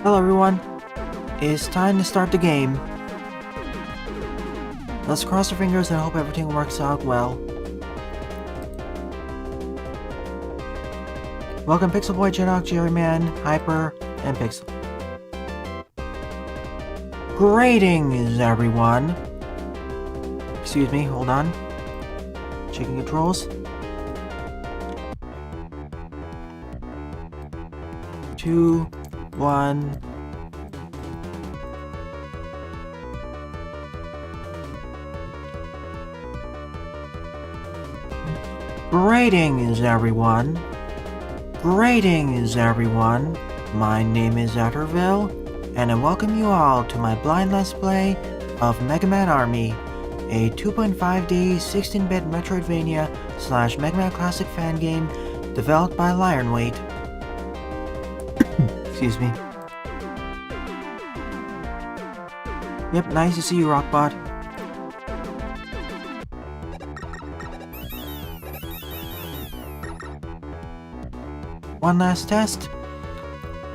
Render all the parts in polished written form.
Hello everyone, it's time to start the game. Let's cross our fingers and hope everything works out well. Welcome Pixel Boy, Jedok, Jerryman, Hyper, and Pixel. Greetings everyone! Excuse me, hold on. Checking controls. 2, 1. Greetings everyone! Greetings everyone! My name is Atterville, and I welcome you all to my blind Let's Play of Mega Man Army, a 2.5D 16-bit Metroidvania / Mega Man Classic fan game developed by lierinwait. Excuse me. Yep, nice to see you, Rockbot. One last test.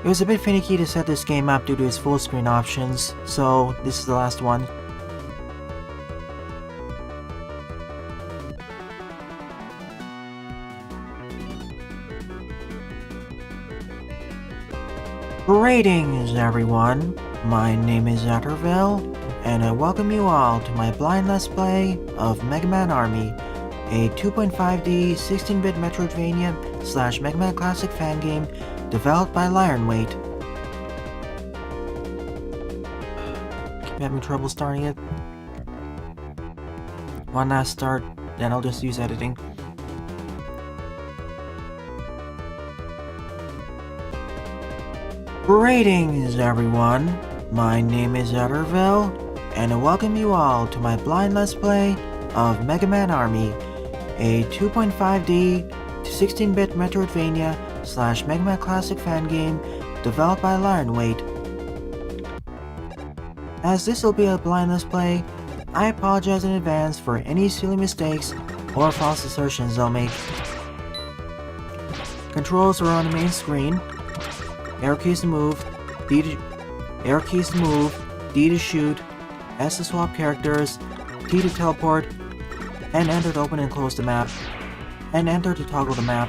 It was a bit finicky to set this game up due to its full screen options, so this is the last one. Greetings everyone, my name is Atterville, and I welcome you all to my blind Let's Play of Mega Man Army, a 2.5D 16-bit Metroidvania / Mega Man Classic fan game developed by lierinwait. Keep having trouble starting it. One last start, then I'll just use editing. Greetings everyone, my name is Atterville, and I welcome you all to my blind Let's Play of Mega Man Army, a 2.5D 16-bit Metroidvania / Mega Man Classic fan game developed by lierinwait. As this will be a blind Let's Play, I apologize in advance for any silly mistakes or false assertions I'll make. Controls are on the main screen. Arrow keys to move, D to shoot, S to swap characters, T to teleport, and Enter to open and close the map, and Enter to toggle the map.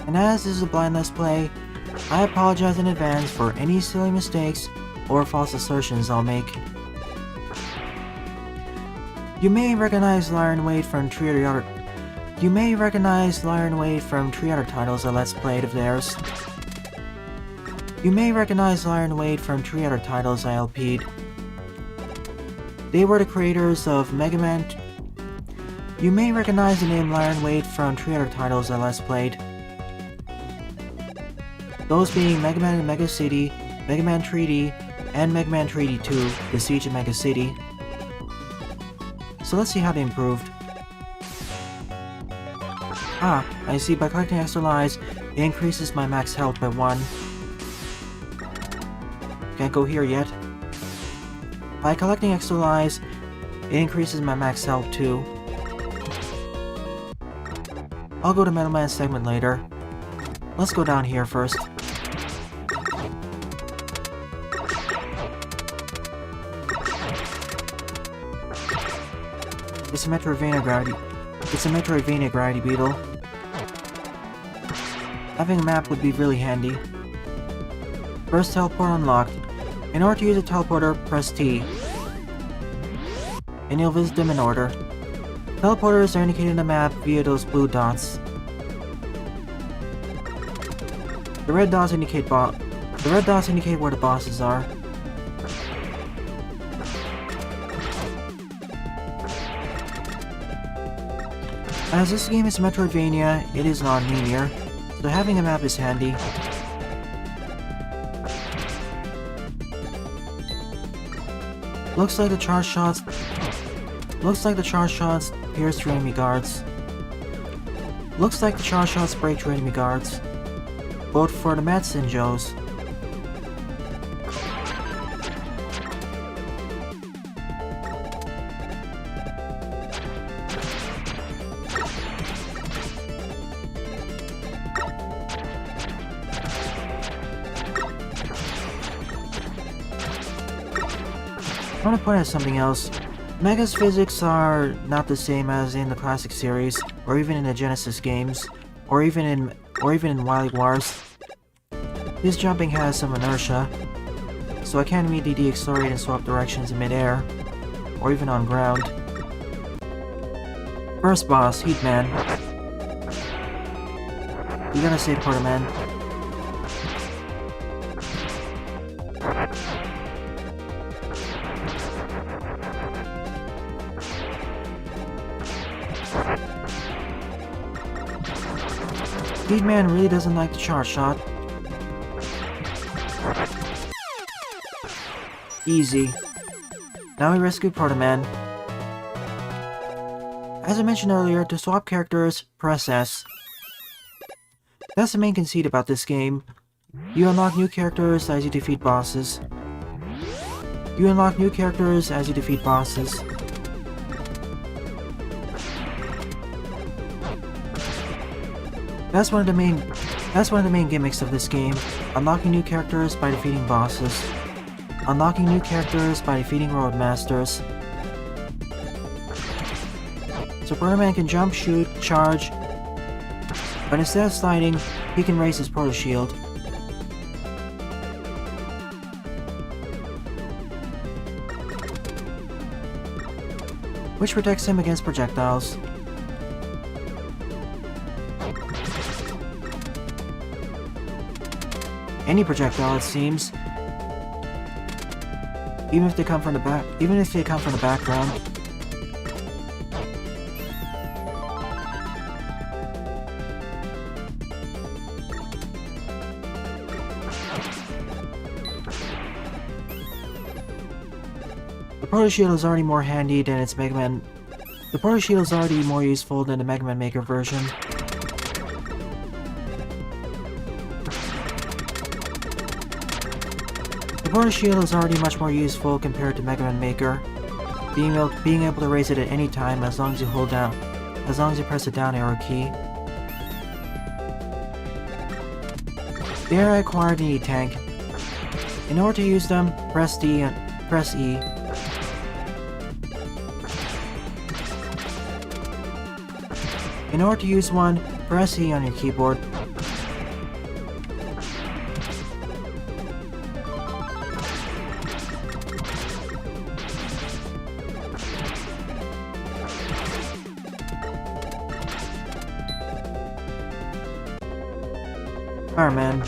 And as this is a blind Let's Play, I apologize in advance for any silly mistakes or false assertions I'll make. You may recognize lierinwait from three other titles I Let's Played of theirs. You may recognize lierinwait from 3 other titles I LP'd. They were the creators of Mega Man. You may recognize the name lierinwait from 3 other titles I Let's Played. Those being Mega Man in Mega City, Mega Man 3D, and Mega Man 3D 2, The Siege of Mega City. So let's see how they improved. Ah, I see, by collecting extra lives, it increases my max health by 1. Can't go here yet. By collecting extra lives, it increases my max health too. I'll go to Metal Man segment later. Let's go down here first. It's a Metroidvania gravity beetle. Having a map would be really handy. First teleport unlocked. In order to use a teleporter, press T. And you'll visit them in order. Teleporters are indicated on the map via those blue dots. The red dots indicate where the bosses are. As this game is Metroidvania, it is non-linear, so having a map is handy. Looks like the charge shots pierce through enemy guards. Looks like the charge shots break through enemy guards. Both for the Mets and Joes. I want to point out something else. Mega's physics are not the same as in the classic series, or even in the Genesis games, or even in Wily Wars. His jumping has some inertia, so I can't immediately accelerate and swap directions in midair, or even on ground. First boss, Heatman. You gotta save Portaman. Heatman really doesn't like the charge shot. Easy. Now we rescue Portaman. As I mentioned earlier, to swap characters, press S. That's the main conceit about this game. You unlock new characters as you defeat bosses. You unlock new characters as you defeat bosses. That's one of the main gimmicks of this game. Unlocking new characters by defeating bosses. Unlocking new characters by defeating Roadmasters. So Portaman can jump, shoot, charge, but instead of sliding, he can raise his Proto Shield. Which protects him against projectiles. Any projectile, it seems. Even if they come from the background. The Proto Shield is already more handy than its Mega Man. The Proto Shield is already more useful than the Mega Man Maker version. The Proto Shield is already much more useful compared to Mega Man Maker, being able to raise it at any time as long as you press the down arrow key. There I acquired an E-Tank. In order to use them, press D and press E. In order to use one, press E on your keyboard. Fireman.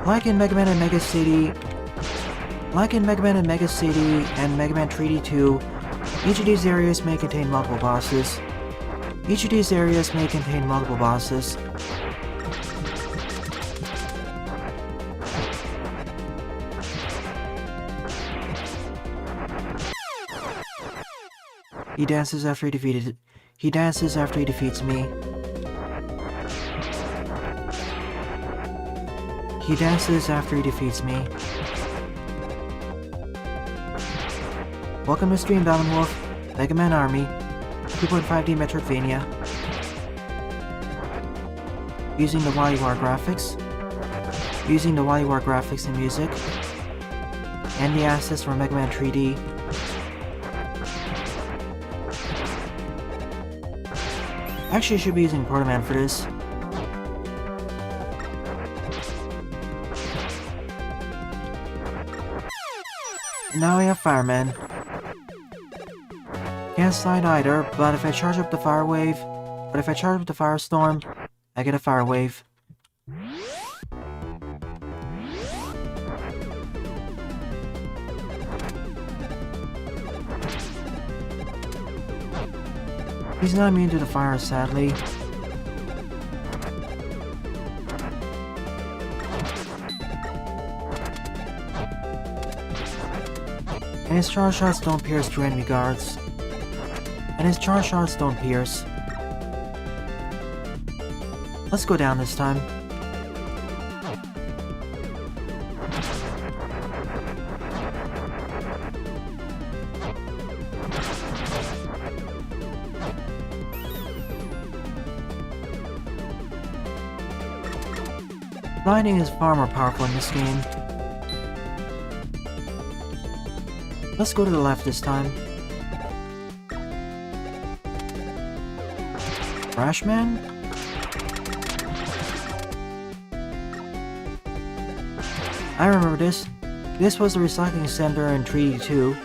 Like in Mega Man and Mega City, and Mega Man 3D 2, each of these areas may contain multiple bosses. He dances after he defeats me. He dances after he defeats me. Welcome to Stream Balin Wolf, Mega Man Army, 2.5D Metroidvania. Using the Wily War graphics and music, and the assets from Mega Man 3D. Actually, I should be using Portaman for this. And now we have Fireman. Can't slide either, but if I charge up the Firestorm, I get a Fire Wave. He's not immune to the fire, sadly. And his charge shots don't pierce through enemy guards. Let's go down this time. Sliding is far more powerful in this game. Let's go to the left this time. Freshman? I remember this. This was the recycling center in 3D2.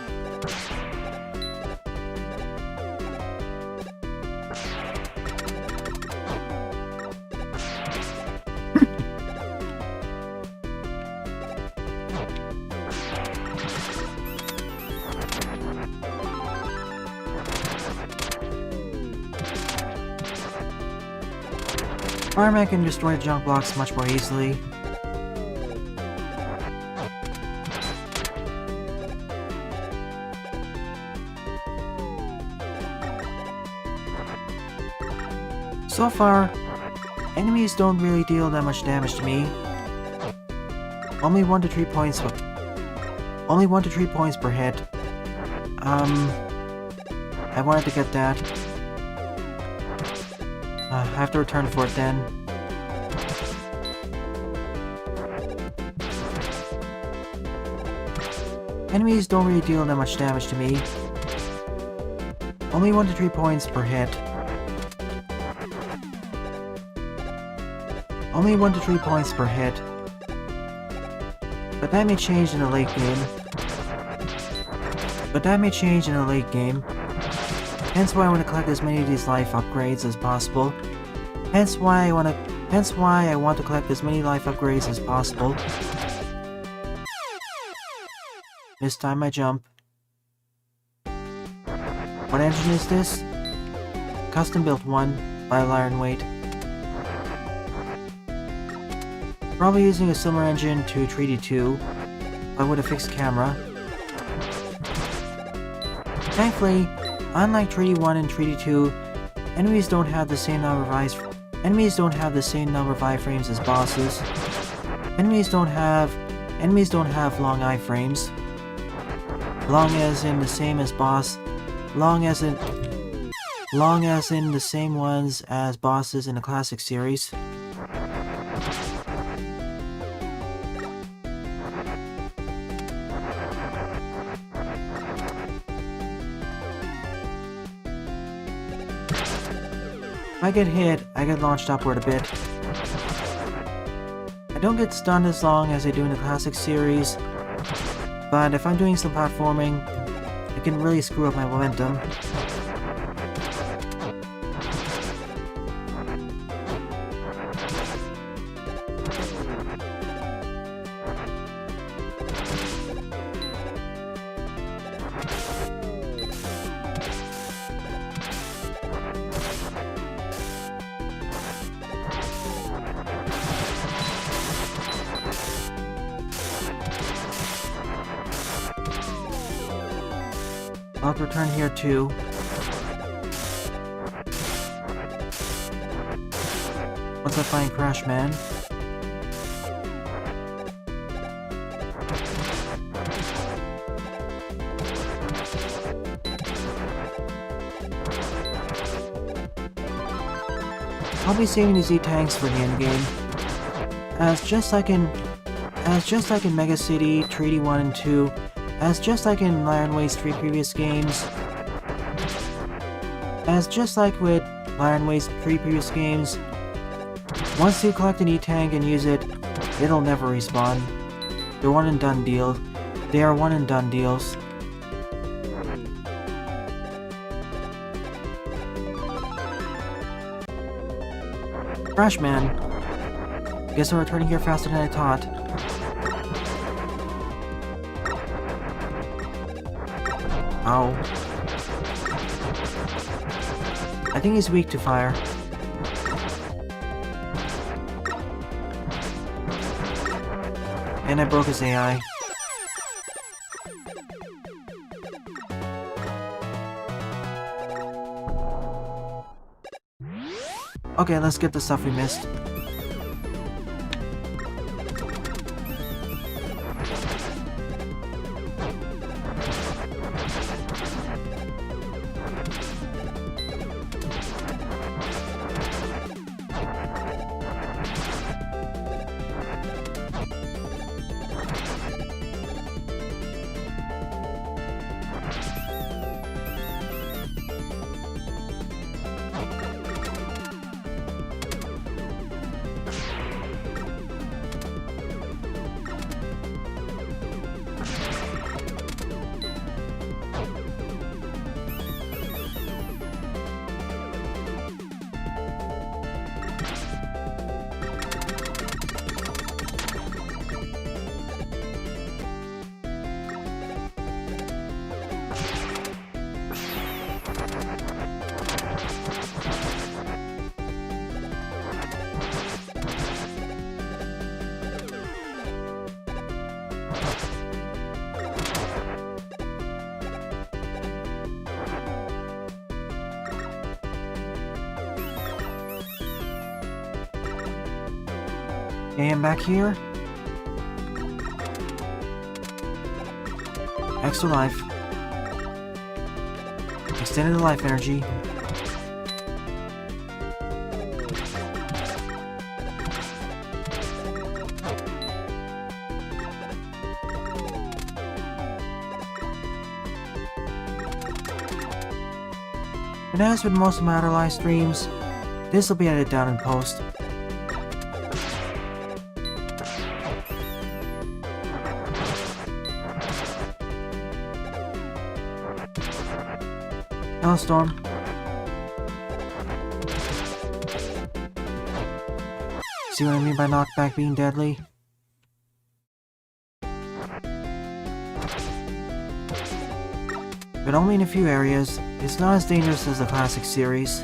Fireman can destroy junk blocks much more easily. So far, enemies don't really deal that much damage to me. Only 1 to 3 points. Only 1 to 3 points per hit. I wanted to get that. I have to return for it then. Enemies don't really deal that much damage to me. Only 1 to 3 points per hit. Only 1 to 3 points per hit. But that may change in the late game. Hence why I want to collect as many of these life upgrades as possible. Hence why I want to collect as many life upgrades as possible. Mistime my jump. What engine is this? Custom built one by lierinwait. Probably using a similar engine to 3D2, but with a fixed camera. Thankfully, unlike 3D1 and 3D2, enemies don't have the same number of iframes as bosses. Enemies don't have long iframes. Long as in the same as boss. Long as in the same ones as bosses in the classic series. If I get hit, I get launched upward a bit. I don't get stunned as long as I do in the classic series, but if I'm doing some platforming, it can really screw up my momentum. I'll return here too. Once I find Crash Man. I'll be saving the Z-Tanks for the endgame. As just like in Mega City 3D1 and 2, as just like in lierinwait's 3 previous games, once you collect an E-Tank and use it, it'll never respawn. They're one and done deals. They are one and done deals. Crash Man. Guess I'm returning here faster than I thought. Ow. I think he's weak to fire. And I broke his AI. Okay, let's get the stuff we missed. Okay, I'm back here. Extra life. Extended life energy. And as with most of my other live streams, this will be edited down in post. Hellstorm. See what I mean by knockback being deadly? But only in a few areas. It's not as dangerous as the classic series.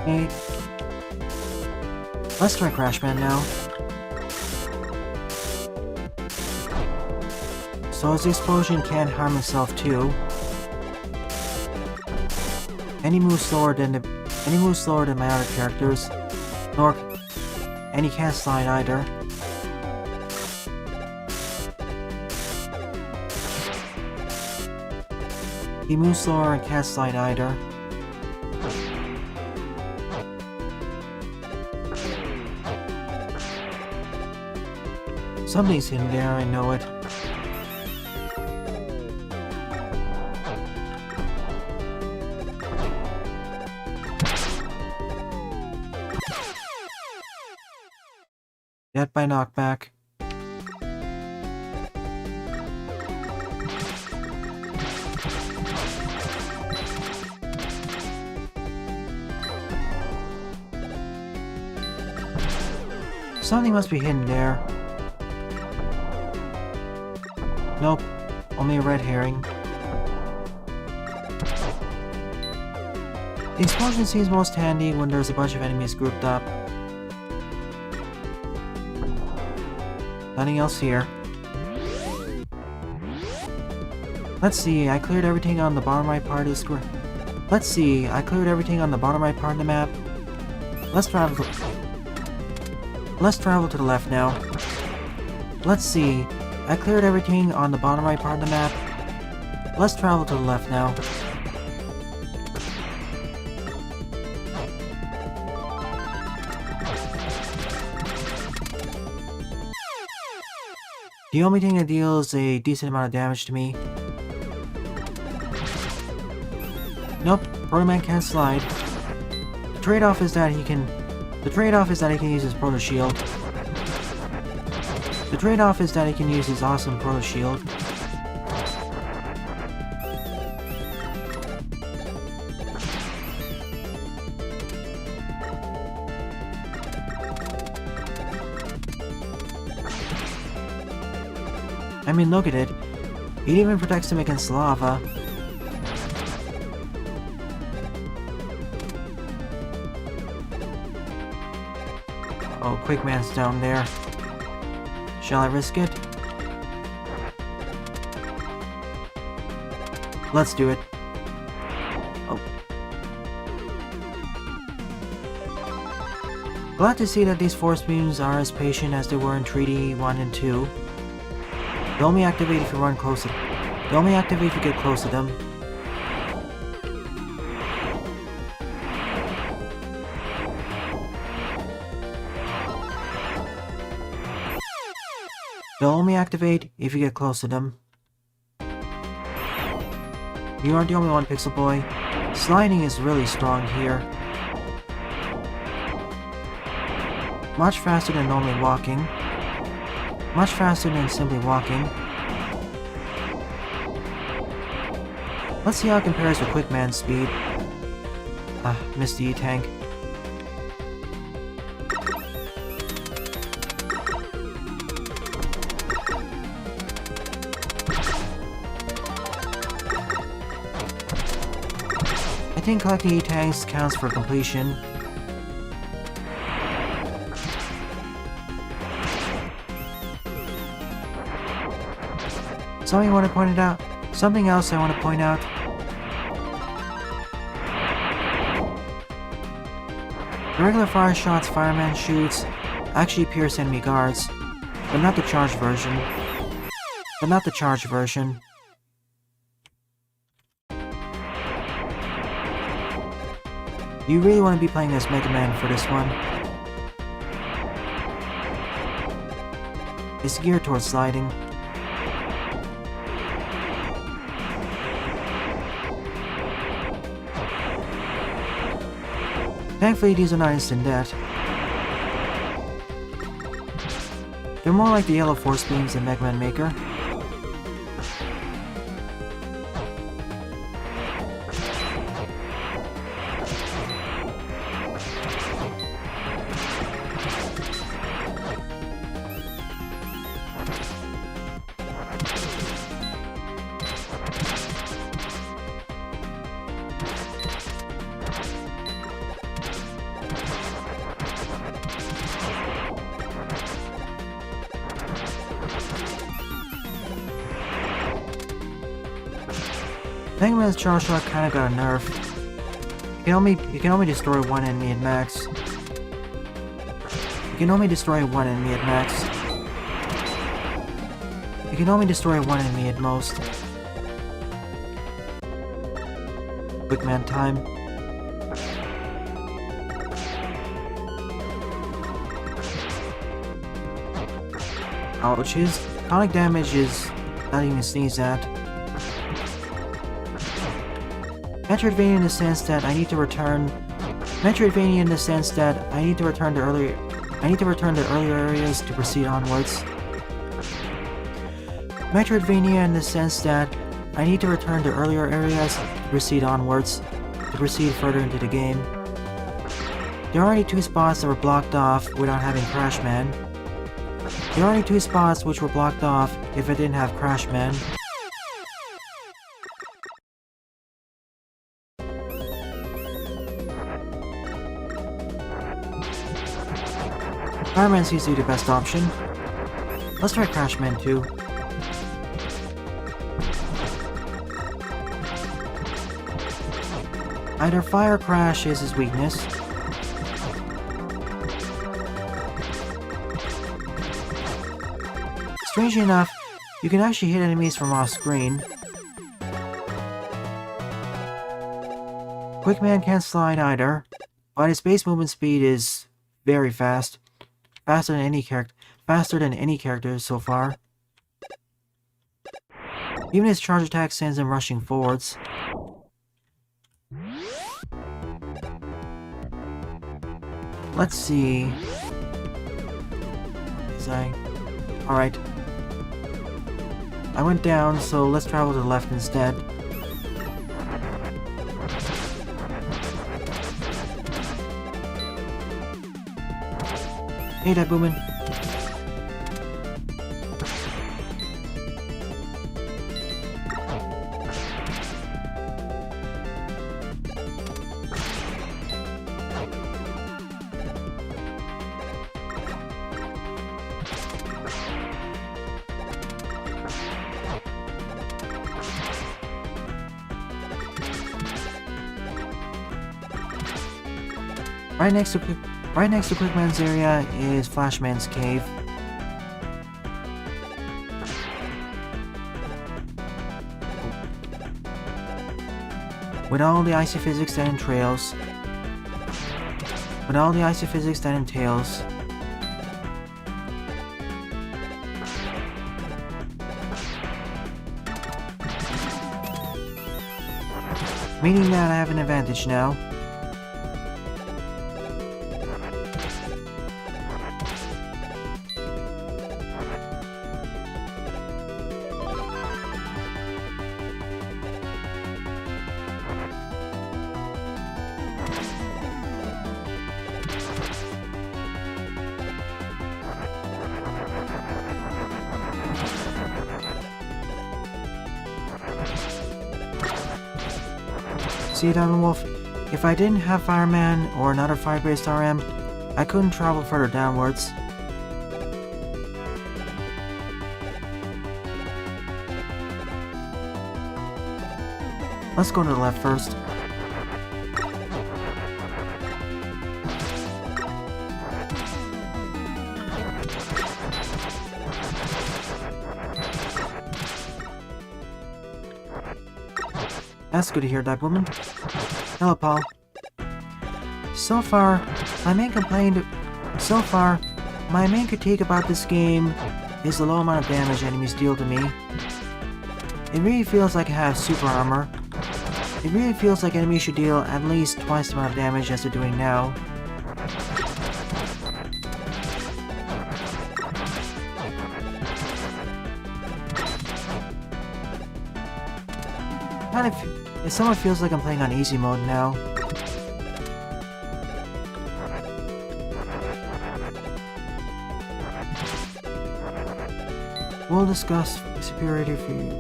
Okay. Let's try Crashman now. So as the explosion can't harm itself too. Any move slower than my other characters. And he can't slide either. He moves slower and can't slide either. Something's hidden there, I know it. Death by knockback. Something must be hidden there. Nope, only a red herring. The explosion seems most handy when there's a bunch of enemies grouped up. Nothing else here. Let's see, I cleared everything on the bottom right part of the square. Let's see, I cleared everything on the bottom right part of the map. Let's travel to the left now. Let's see, I cleared everything on the bottom right part of the map. Let's travel to the left now. The only thing that deals a decent amount of damage to me. Nope, Proto Man can't slide. The trade-off is that he can use his Proto Shield. The trade-off is that he can use his awesome Proto Shield. I mean, look at it. It even protects him against lava. Oh, Quick Man's down there. Shall I risk it? Let's do it. Oh. Glad to see that these force beams are as patient as they were in 3D 1 and 2. They only activate if you run close to them. They only activate if you get close to them. They'll only activate if you get close to them. You aren't the only one, Pixel Boy. Sliding is really strong here. Much faster than normally walking. Much faster than simply walking. Let's see how it compares to Quickman's speed. Missed the E-Tank. I think collecting E-Tanks counts for completion. Something else I want to point out. The regular fire shots Fireman shoots actually pierce enemy guards, but not the charged version. You really want to be playing as Mega Man for this one. It's geared towards sliding. Thankfully, these are not instant death. They're more like the yellow force beams in Mega Man Maker. Mega Man's Charge Shot kinda got a nerf. You can only destroy one enemy at max. You can only destroy one enemy at max. You can only destroy one enemy at most. Quickman time. Ouch, his tonic damage is not even sneeze at. Metroidvania in the sense that I need to return to earlier areas to proceed onwards. Metroidvania in the sense that I need to return to earlier areas to proceed onwards, to proceed further into the game. There are already 2 spots that were blocked off without having Crashman. There are only 2 spots which were blocked off if I didn't have Crashman. Fireman seems to be the best option. Let's try Crashman too. Either Fire Crash is his weakness. Strangely enough, you can actually hit enemies from off screen. Quickman can't slide either, but his base movement speed is very fast. Faster than any character so far. Even his charge attack sends him rushing forwards. Let's see. Alright. I went down, so let's travel to the left instead. Hey, that Boomin. Right next to Quickman's area is Flashman's cave. With all the icy physics that entails. meaning that I have an advantage now. See, Diamond Wolf, if I didn't have Fireman or another fire-based RM, I couldn't travel further downwards. Let's go to the left first. That's good to hear, that woman. Hello, Paul. So far, my main critique about this game is the low amount of damage enemies deal to me. It really feels like I have super armor. It really feels like enemies should deal at least twice the amount of damage as they're doing now. It somewhat feels like I'm playing on easy mode now. We'll discuss superiority for you.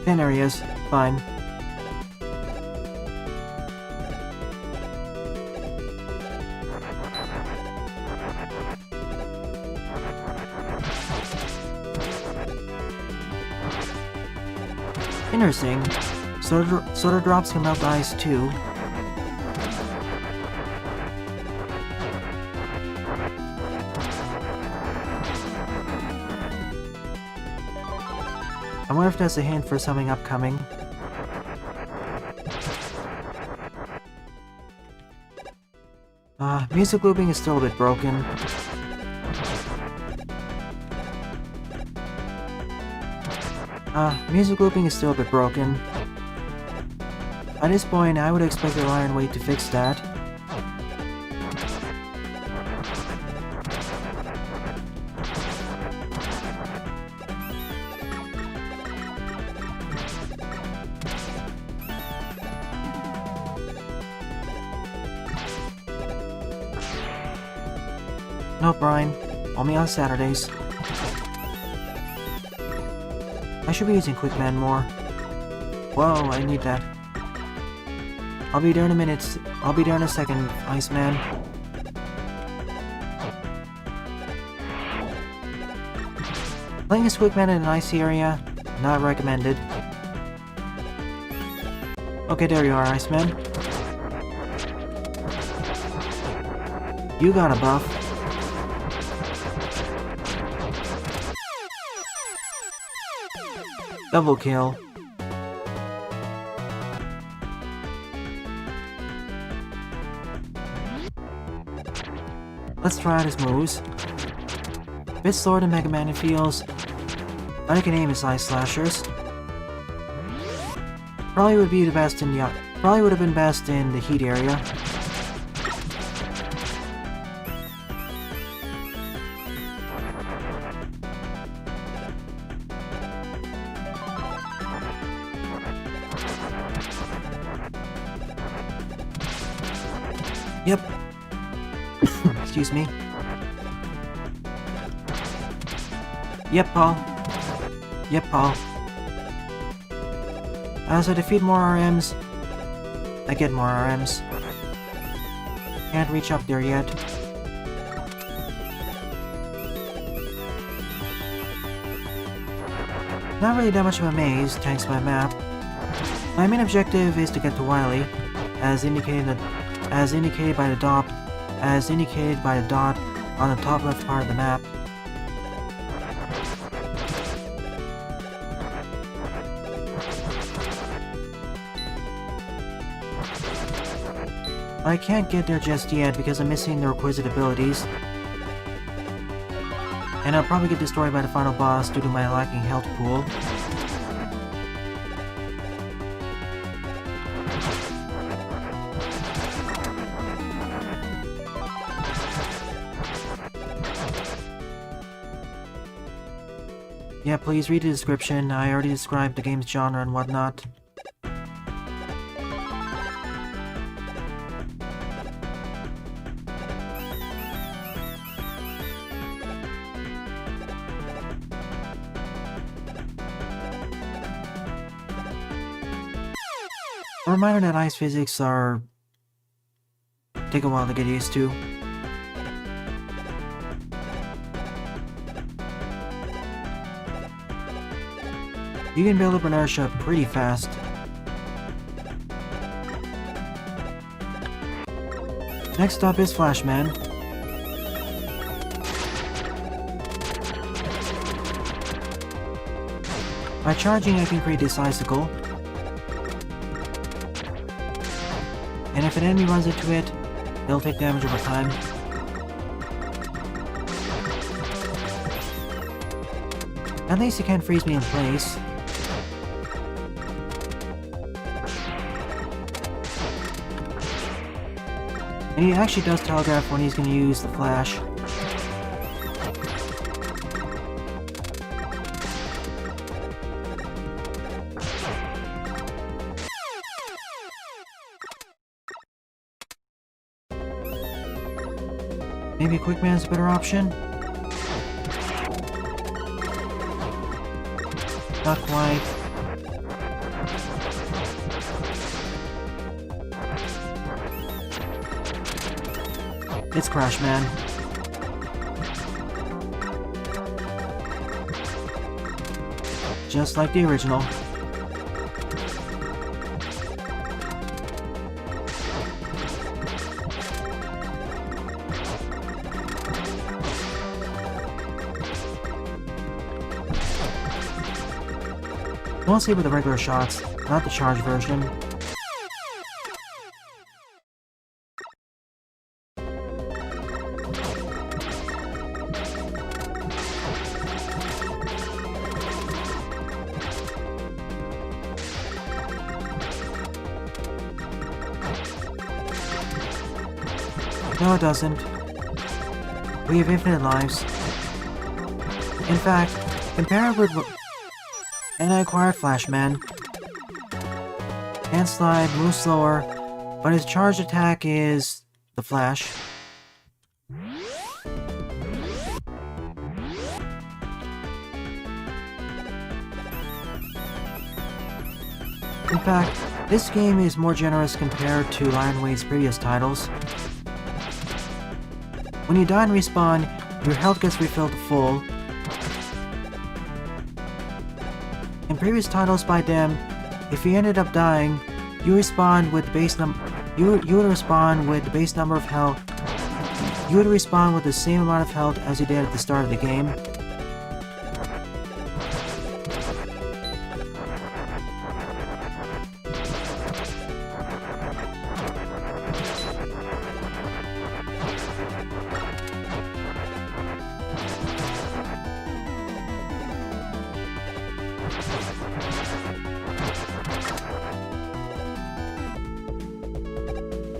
Thin areas, fine. Interesting. Soda drops can melt ice too. I wonder if that's a hint for something upcoming. Music looping is still a bit broken. Music looping is still a bit broken. At this point, I would expect the lierinwait to fix that. No, Brian. Only on Saturdays. I should be using Quickman more. Whoa, I need that. I'll be there in a minute. I'll be there in a second, Iceman. Playing as Quickman in an icy area, not recommended. Okay, there you are, Iceman. You got a buff. Double kill. Let's try out his moves. A bit slower than Mega Man it feels, but I can aim his ice slashers. Probably would have been best in the heat area. Yep. Excuse me. Yep, Paul. Yep, Paul. As I defeat more RMs, I get more RMs. Can't reach up there yet. Not really that much of a maze, thanks to my map. My main objective is to get to Wily, as indicated by the dot on the top left part of the map. I can't get there just yet because I'm missing the requisite abilities. And I'll probably get destroyed by the final boss due to my lacking health pool. Yeah, please read the description. I already described the game's genre and whatnot. A reminder that ice physics take a while to get used to. You can build up inertia pretty fast. Next up is Flashman. By charging, I can create this icicle. And if an enemy runs into it, they'll take damage over time. At least it can't freeze me in place. And he actually does telegraph when he's going to use the flash. Maybe Quickman's a better option? Not quite. It's Crashman. Just like the original. Mostly with the regular shots, not the charge version. No, it doesn't. We have infinite lives. In fact, compare it with... And I acquired Flashman. Can't slide, moves slower, but his charged attack is... the Flash. In fact, this game is more generous compared to lierinwait's previous titles. When you die and respawn, your health gets refilled to full. In previous titles by them, if you ended up dying, you respawn with the base number. You would respawn with the base number of health. You would respawn with the same amount of health as you did at the start of the game.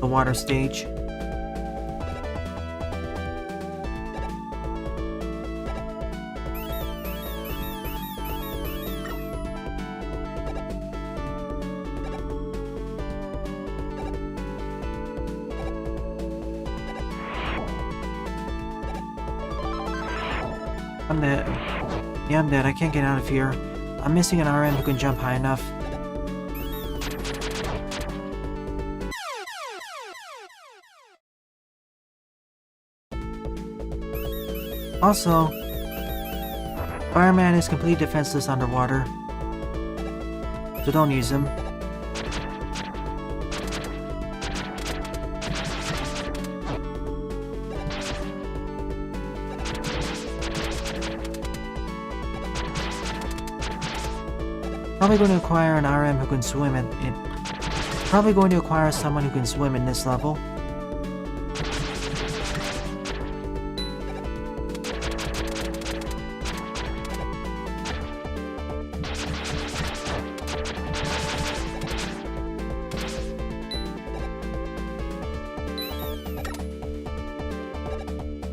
The water stage. I'm dead. Yeah, I'm dead. I can't get out of here. I'm missing an RM who can jump high enough. Also, Fireman is completely defenseless underwater, so don't use him. Probably going to acquire an RM who can swim in. Probably going to acquire someone who can swim in this level.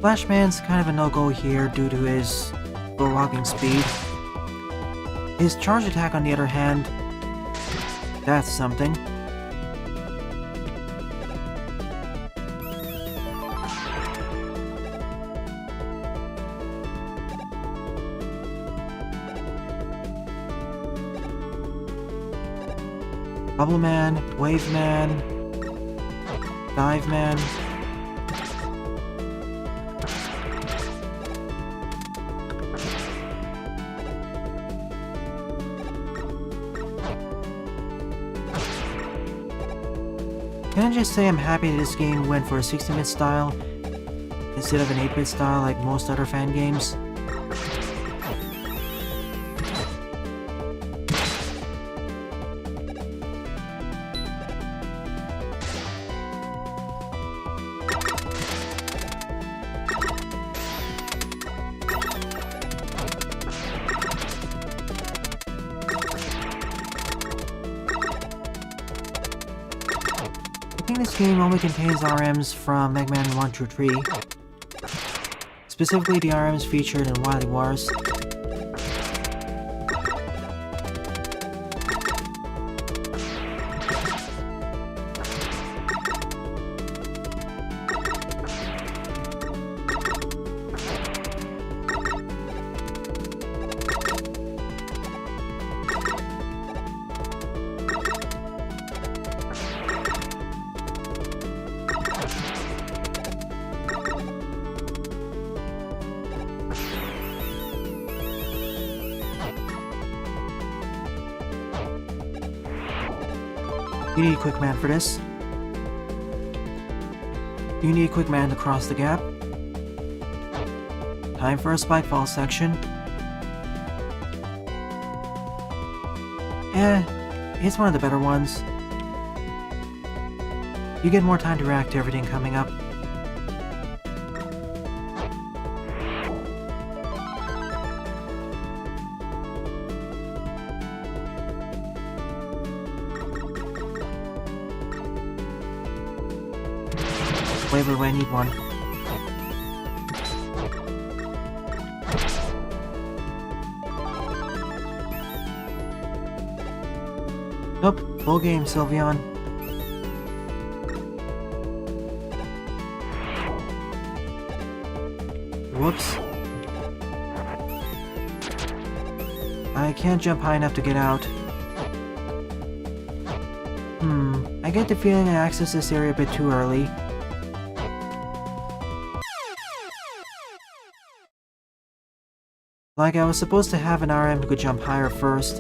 Flashman's kind of a no-go here due to his slow walking speed. His charge attack, on the other hand, that's something. Bubble Man, Wave Man, Dive Man. Can I just say I'm happy that this game went for a 60-bit style instead of an 8-bit style like most other fan games? I think this game only contains RMs from Mega Man 1 through 3. Specifically the RMs featured in Wily Wars. You need a quick man for this. You need a quick man to cross the gap. Time for a spike fall section. It's one of the better ones. You get more time to react to everything coming up. Wait, I need one. Nope, full game, Sylveon. Whoops. I can't jump high enough to get out. I get the feeling I accessed this area a bit too early. Like, I was supposed to have an RM who could jump higher first.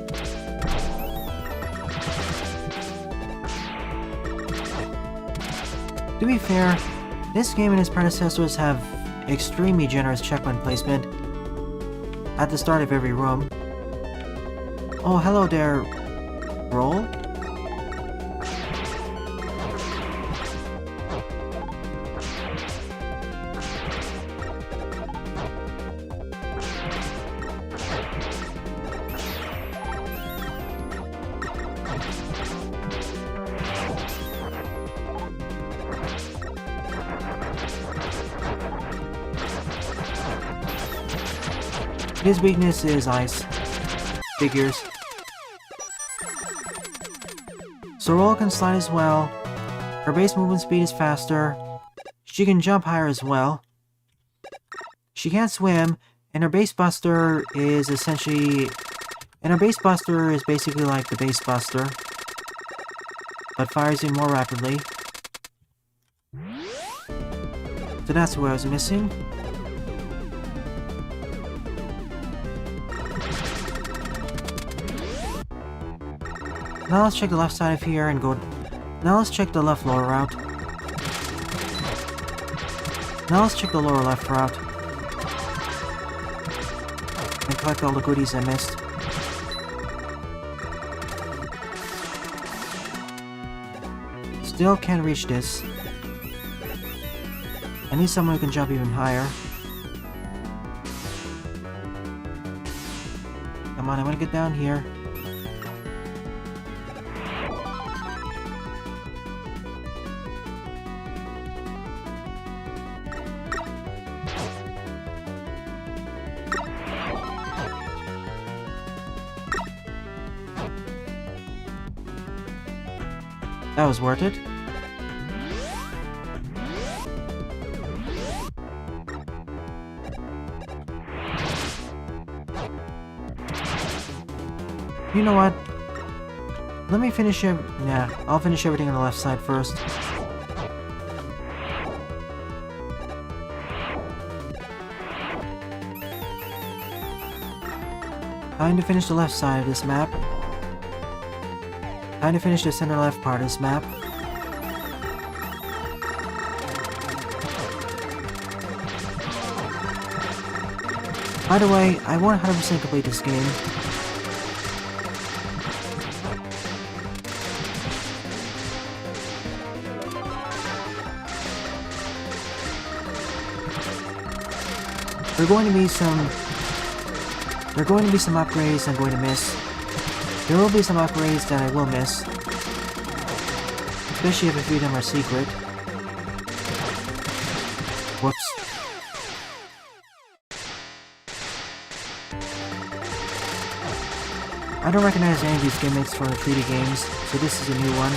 To be fair, this game and its predecessors have extremely generous checkpoint placement at the start of every room. Oh, hello there, Roll? His weakness is ice. Figures. So Roll can slide as well. Her base movement speed is faster. She can jump higher as well. She can't swim, and her base buster is essentially... And her base buster is basically like the base buster, but fires even more rapidly. So that's who I was missing. Now let's check the left side of here and go... Now let's check the left lower route. Now let's check the lower left route. And collect all the goodies I missed. Still can't reach this. I need someone who can jump even higher. Come on, I want to get down here. That was worth it. You know what? Let me finish it. Nah, I'll finish everything on the left side first. Time to finish the left side of this map. Time to finish the center left part of this map. By the way, I won't 100% complete this game. There are going to be some upgrades I'm going to miss. There will be some upgrades that I will miss. Especially if a few of them are secret. Whoops. I don't recognize any of these gimmicks from the 3D games, so this is a new one.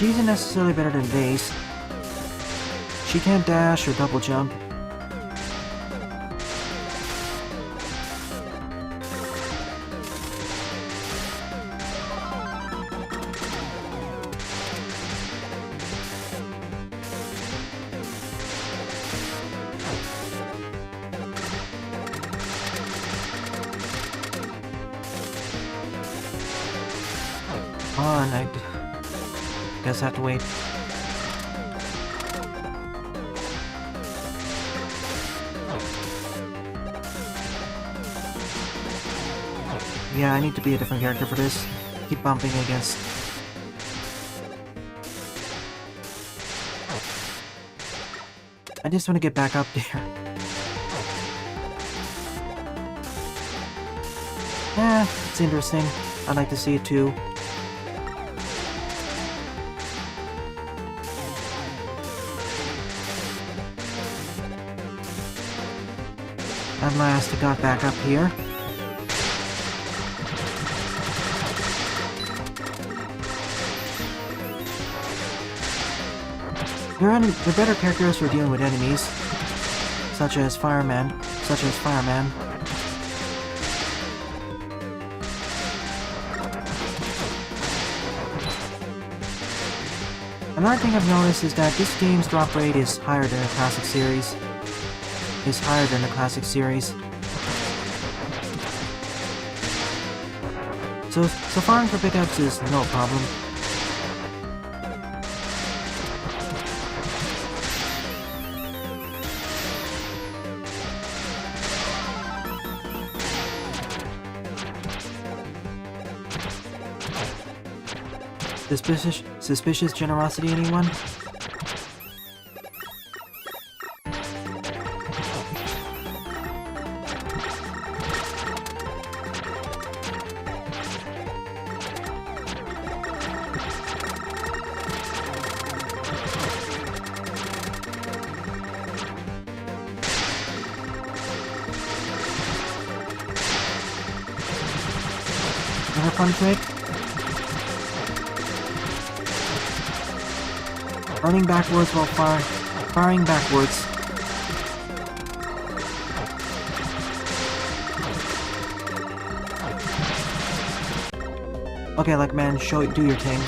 She isn't necessarily better than Vase. She can't dash or double jump. On, I guess I have to wait. Yeah, I need to be a different character for this. Keep bumping against. I just want to get back up there. Yeah, it's interesting. I'd like to see it too. At last, I got back up here. They're better characters for dealing with enemies, such as firemen. Another thing I've noticed is that this game's drop rate is higher than the classic series. So farming for pickups is no problem. Suspicious generosity, anyone? Another fun trick? Running backwards while firing backwards. Okay, like man, do your thing.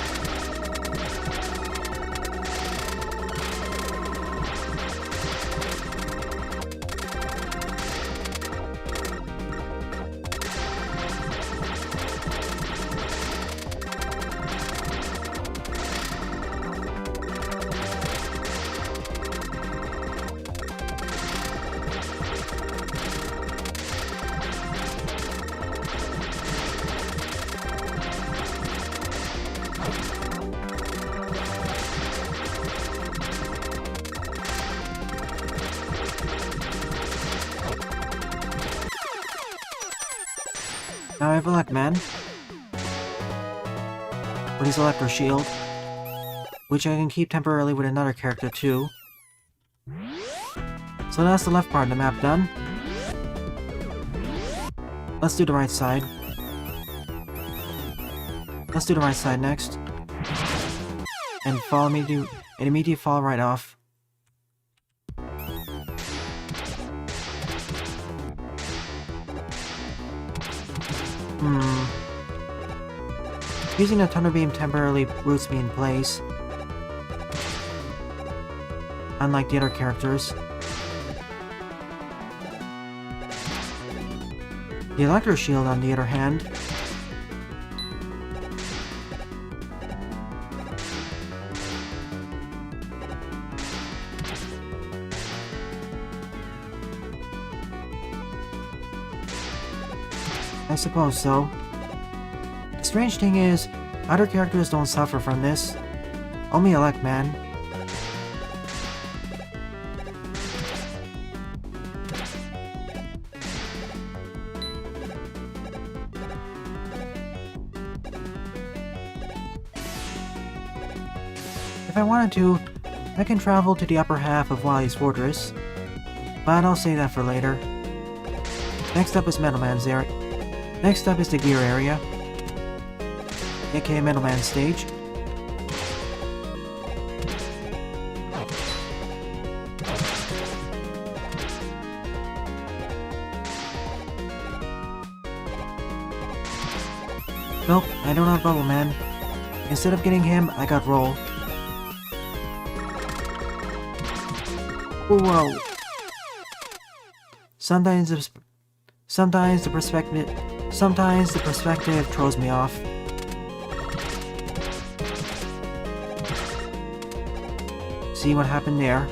Now I have Elect Man. With his Electro Shield. Which I can keep temporarily with another character too. So that's the left part of the map done. Let's do the right side. Let's do the right side next. And follow me to... and immediately fall right off. Using a Thunder Beam temporarily roots me in place. Unlike the other characters. The Electro Shield, on the other hand, I suppose so. The strange thing is, other characters don't suffer from this. Only Elect Man. If I wanted to, I can travel to the upper half of Wally's fortress, but I'll save that for later. Next up is Metal Man's area. Next up is the gear area, aka Metal Man's stage. Nope, I don't have Bubble Man. Instead of getting him, I got Roll. Whoa. Sometimes the perspective throws me off. See what happened there?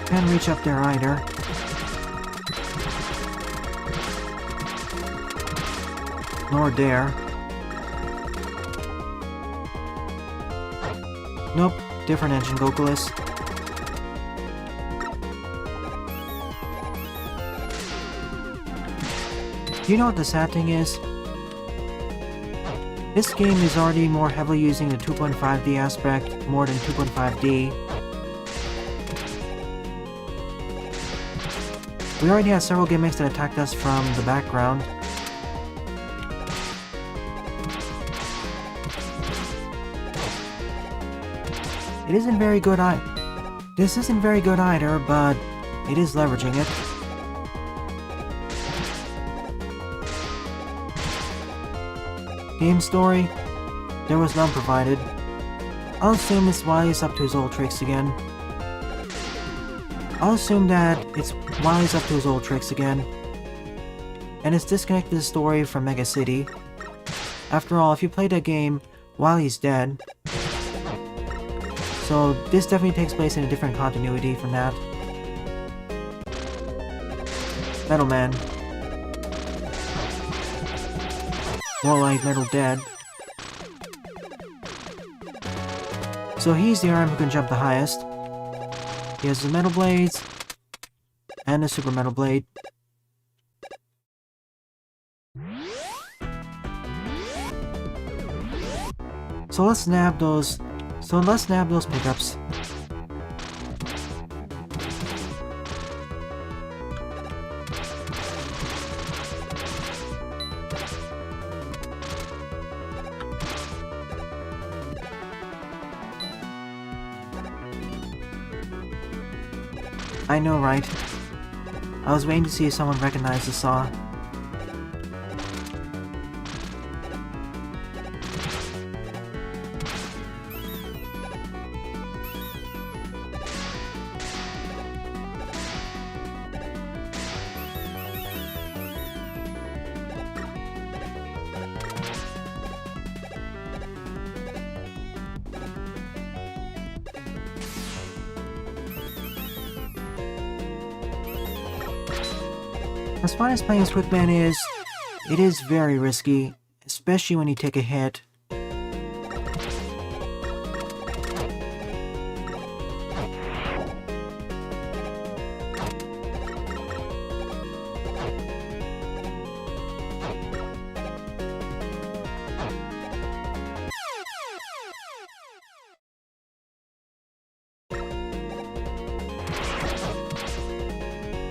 Can't reach up there either. Nor dare. Nope, different engine vocalist. Do you know what the sad thing is? This game is already more heavily using the 2.5D aspect more than 2.5D. We already had several gimmicks that attacked us from the background. It isn't very good This isn't very good either, but it is leveraging it. Game story? There was none provided. I'll assume it's Wily's up to his old tricks again. And it's disconnected the story from Mega City. After all, if you play that game, Wily's dead. So this definitely takes place in a different continuity from that. Metal Man. More like Metal Dead. So he's the arm who can jump the highest. He has the Metal Blades and the Super Metal Blade. So let's nab those pickups. I know, right? I was waiting to see if someone recognized the saw. As far as playing as Quickman is, it is very risky, especially when you take a hit.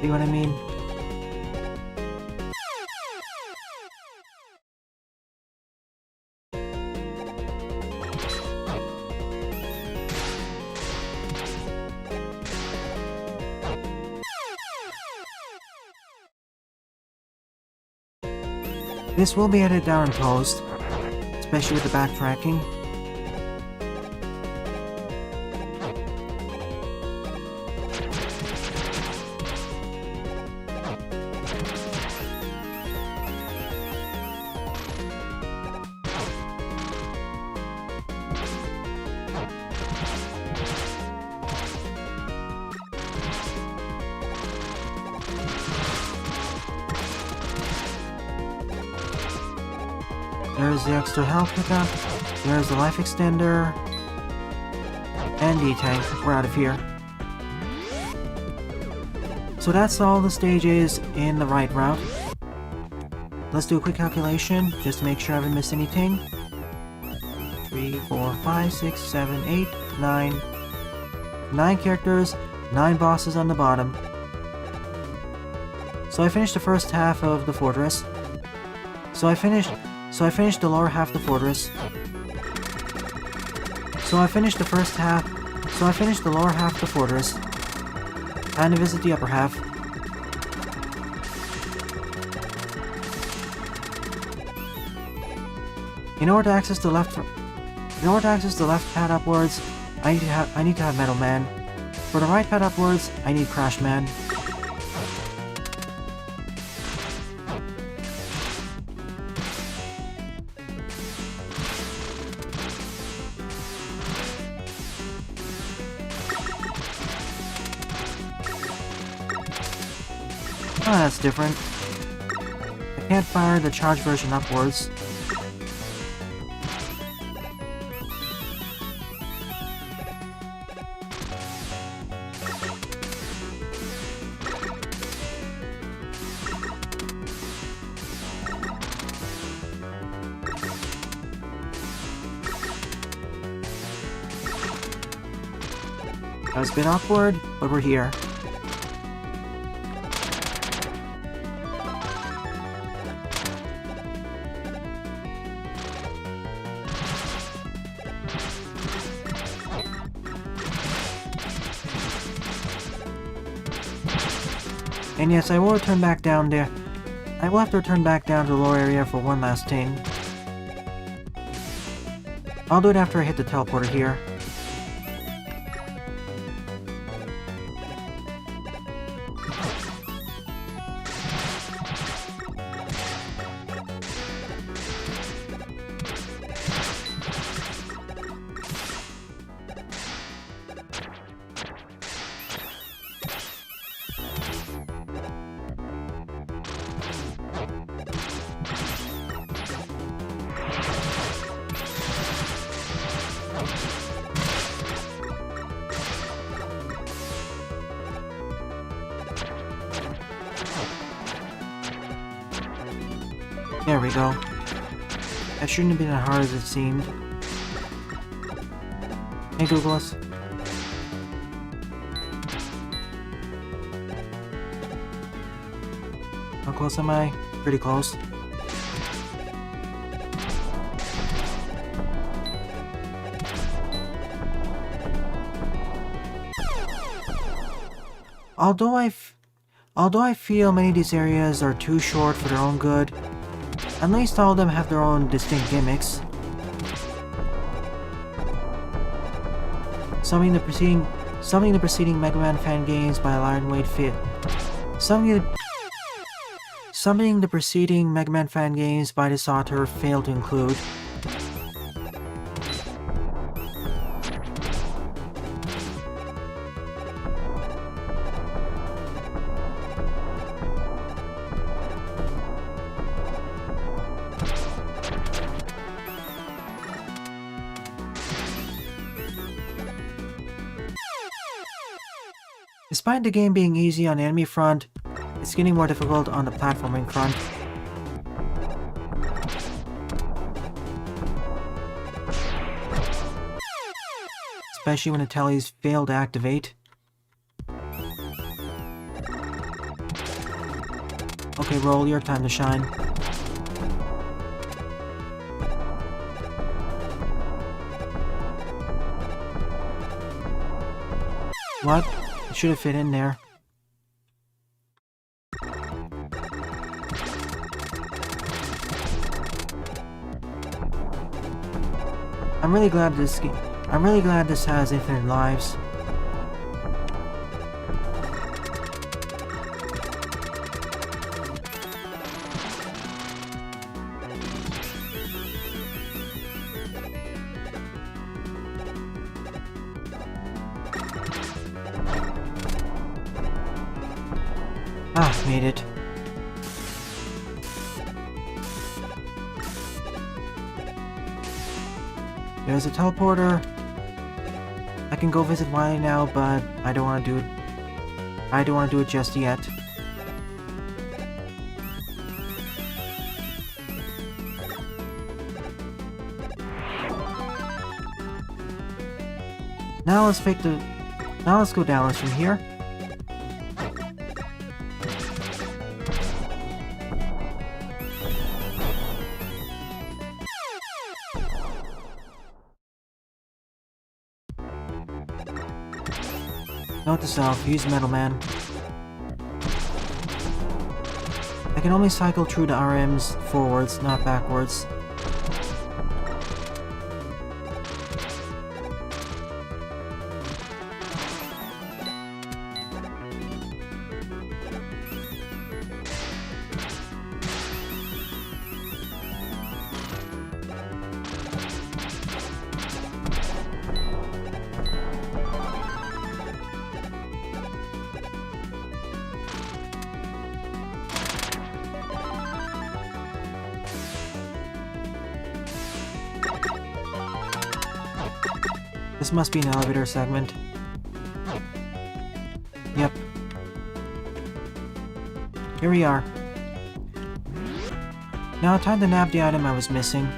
See what I mean? This will be edited down in post, especially with the backtracking. There's the extra health pickup, there's the life extender, and D-tank. We're out of here. So that's all the stages in the right route. Let's do a quick calculation, just to make sure I haven't missed anything. 3, 4, 5, 6, 7, 8, 9. 9 characters, 9 bosses on the bottom. So I finished the first half of the fortress. So I finished the lower half of the fortress. So I finished the lower half of the fortress. Time to visit the upper half. In order to access the left pad upwards, I need to have Metal Man. For the right pad upwards, I need Crash Man. Oh, that's different. I can't fire the charge version upwards. That was a bit awkward, but we're here. And yes, I will return back down there. I will have to return back down to the lower area for one last thing. I'll do it after I hit the teleporter here. There we go. That shouldn't have been as hard as it seemed. Hey, Google us. How close am I? Pretty close. Although I feel many of these areas are too short for their own good, at least all of them have their own distinct gimmicks. Summoning the preceding Mega Man fan games by lierinwait fit. Summoning the preceding Mega Man fan games by this author failed to include. Despite the game being easy on the enemy front, it's getting more difficult on the platforming front. Especially when the tellies fail to activate. Okay, roll, your time to shine. What? It should have fit in there. I'm really glad this has infinite lives. Ah, made it. There's a teleporter. I can go visit Wiley now, but I don't want to do it. I don't want to do it just yet. Now let's go downwards from here. Note to self, use Metal Man. I can only cycle through the RMs forwards, not backwards. This must be an elevator segment. Yep. Here we are. Now time to nab the item I was missing.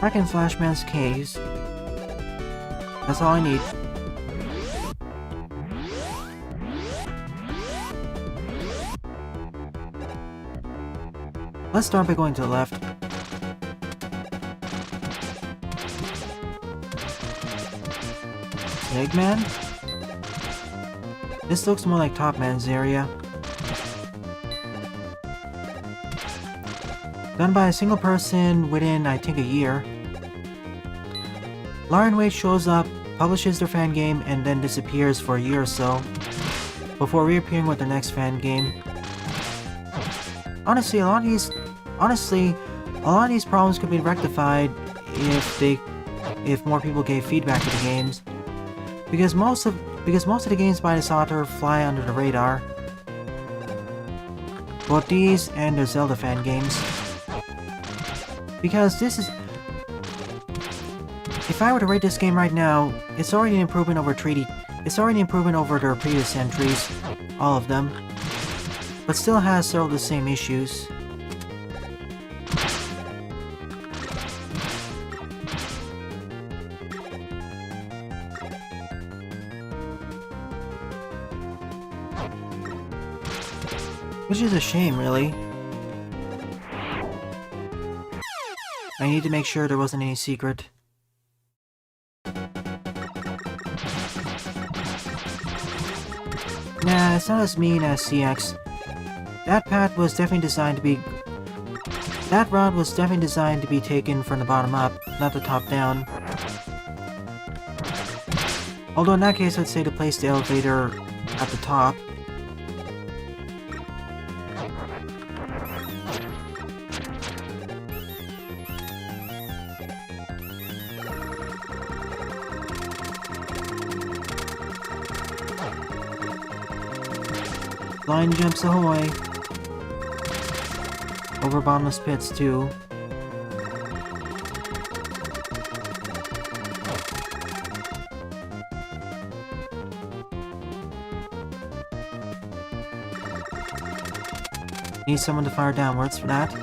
Back in Flashman's caves. That's all I need. Let's start by going to the left. Eggman? This looks more like Top Man's area. Done by a single person within, I think, a year. Lierinwait shows up, publishes their fan game, and then disappears for a year or so, before reappearing with their next fan game. Honestly, a lot of these problems could be rectified if more people gave feedback to the games, because most of the games by this author fly under the radar. Both these and their Zelda fan games. Because this is... If I were to rate this game right now, it's already an improvement over their previous entries, all of them, but still has several of the same issues. Which is a shame, really. I need to make sure there wasn't any secret. Nah, it's not as mean as CX. That route was definitely designed to be taken from the bottom up, not the top down. Although in that case, I'd say to place the elevator at the top. Blind jumps ahoy! Over bottomless pits, too. Need someone to fire downwards for that.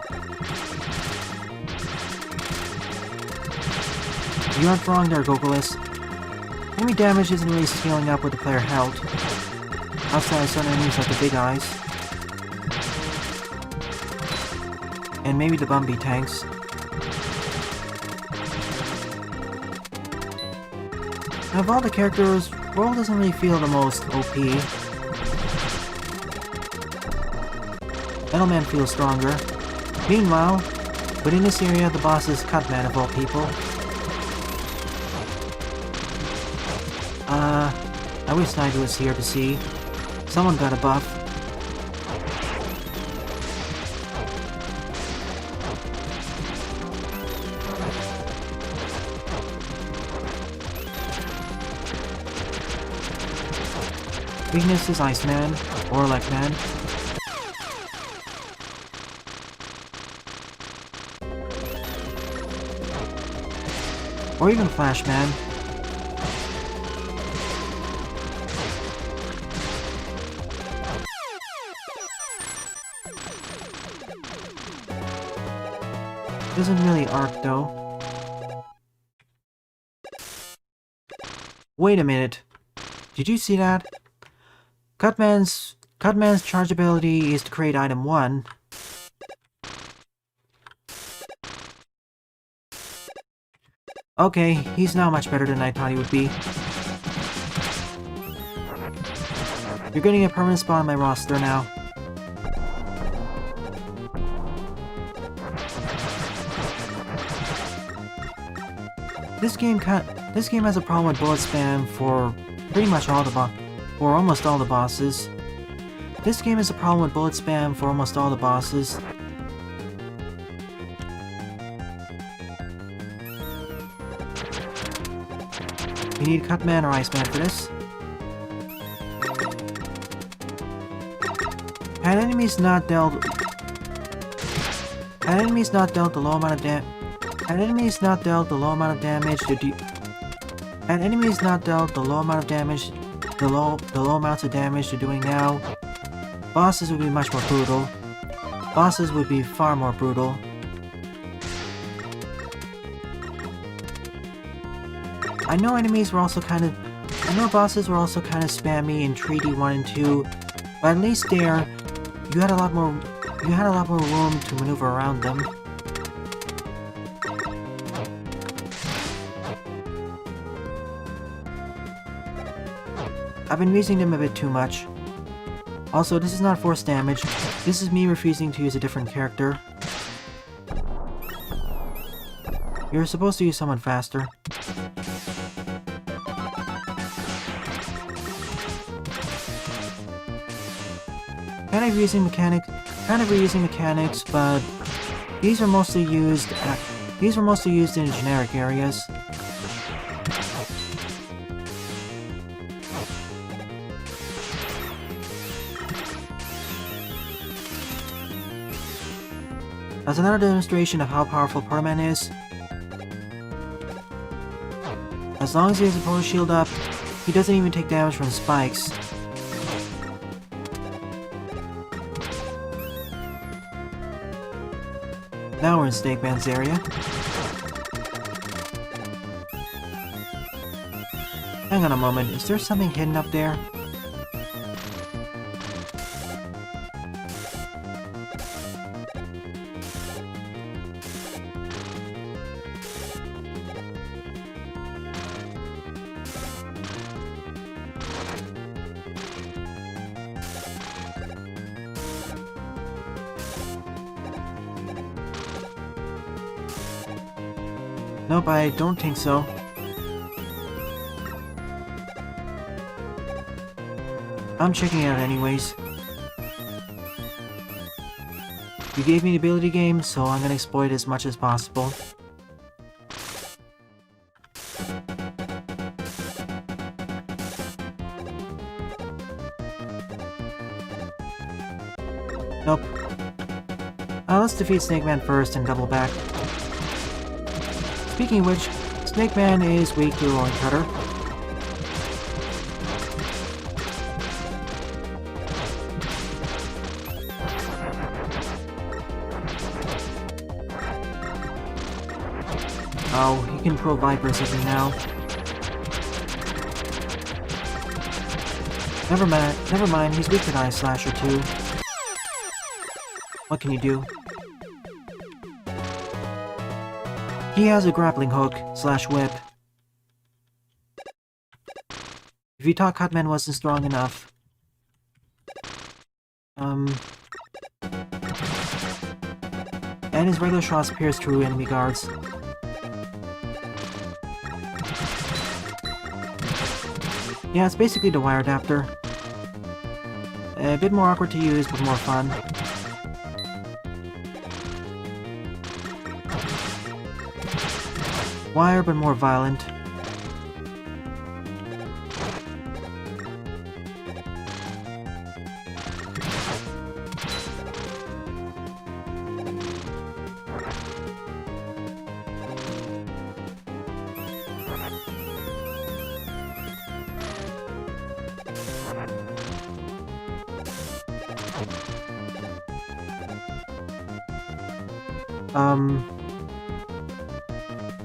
You aren't wrong there, Gogolis. Enemy damage isn't really scaling up with the player health. Outside of certain enemies like the Big Eyes. And maybe the Bumby tanks. Of all the characters, Roll doesn't really feel the most OP. Metalman feels stronger. Meanwhile, within this area, the boss is Cutman of all people. I wish Nigel was here to see. Someone got a buff. Weakness is Iceman, or Electman. Or even Flashman. Doesn't really arc though. Wait a minute. Did you see that? Cutman's charge ability is to create item 1. Okay, he's now much better than I thought he would be. You're getting a permanent spot on my roster now. This game has a problem with bullet spam for pretty much all the or almost all the bosses. This game has a problem with bullet spam for almost all the bosses. You need Cutman or Iceman for this. Had enemies not dealt the low amount of damage. Had enemies not dealt the low amount of damage to the low amounts of damage they're doing now, bosses would be much more brutal. Bosses would be far more brutal. I know bosses were also kind of spammy in 3D 1 and 2, but at least there, you had a lot more room to maneuver around them. I've been using them a bit too much. Also, this is not force damage. This is me refusing to use a different character. You're supposed to use someone faster. Kind of reusing mechanics, but these were mostly used in generic areas. As another demonstration of how powerful Perman is, as long as he has a power shield up, he doesn't even take damage from spikes. Now we're in Snake Man's area. Hang on a moment, is there something hidden up there? Nope, I don't think so. I'm checking it out anyways. You gave me the ability game, so I'm gonna exploit it as much as possible. Nope. Let's defeat Snake Man first and double back. Speaking of which, Snake Man is weak to Rolling Cutter. Oh, he can throw Vipers at me now. Never mind, he's weak to Ice Slasher too. What can you do? He has a grappling hook / whip. If you thought Cutman wasn't strong enough. And his regular shots pierce through enemy guards. Yeah, it's basically the wire adapter. A bit more awkward to use, but more fun. Wire, but more violent.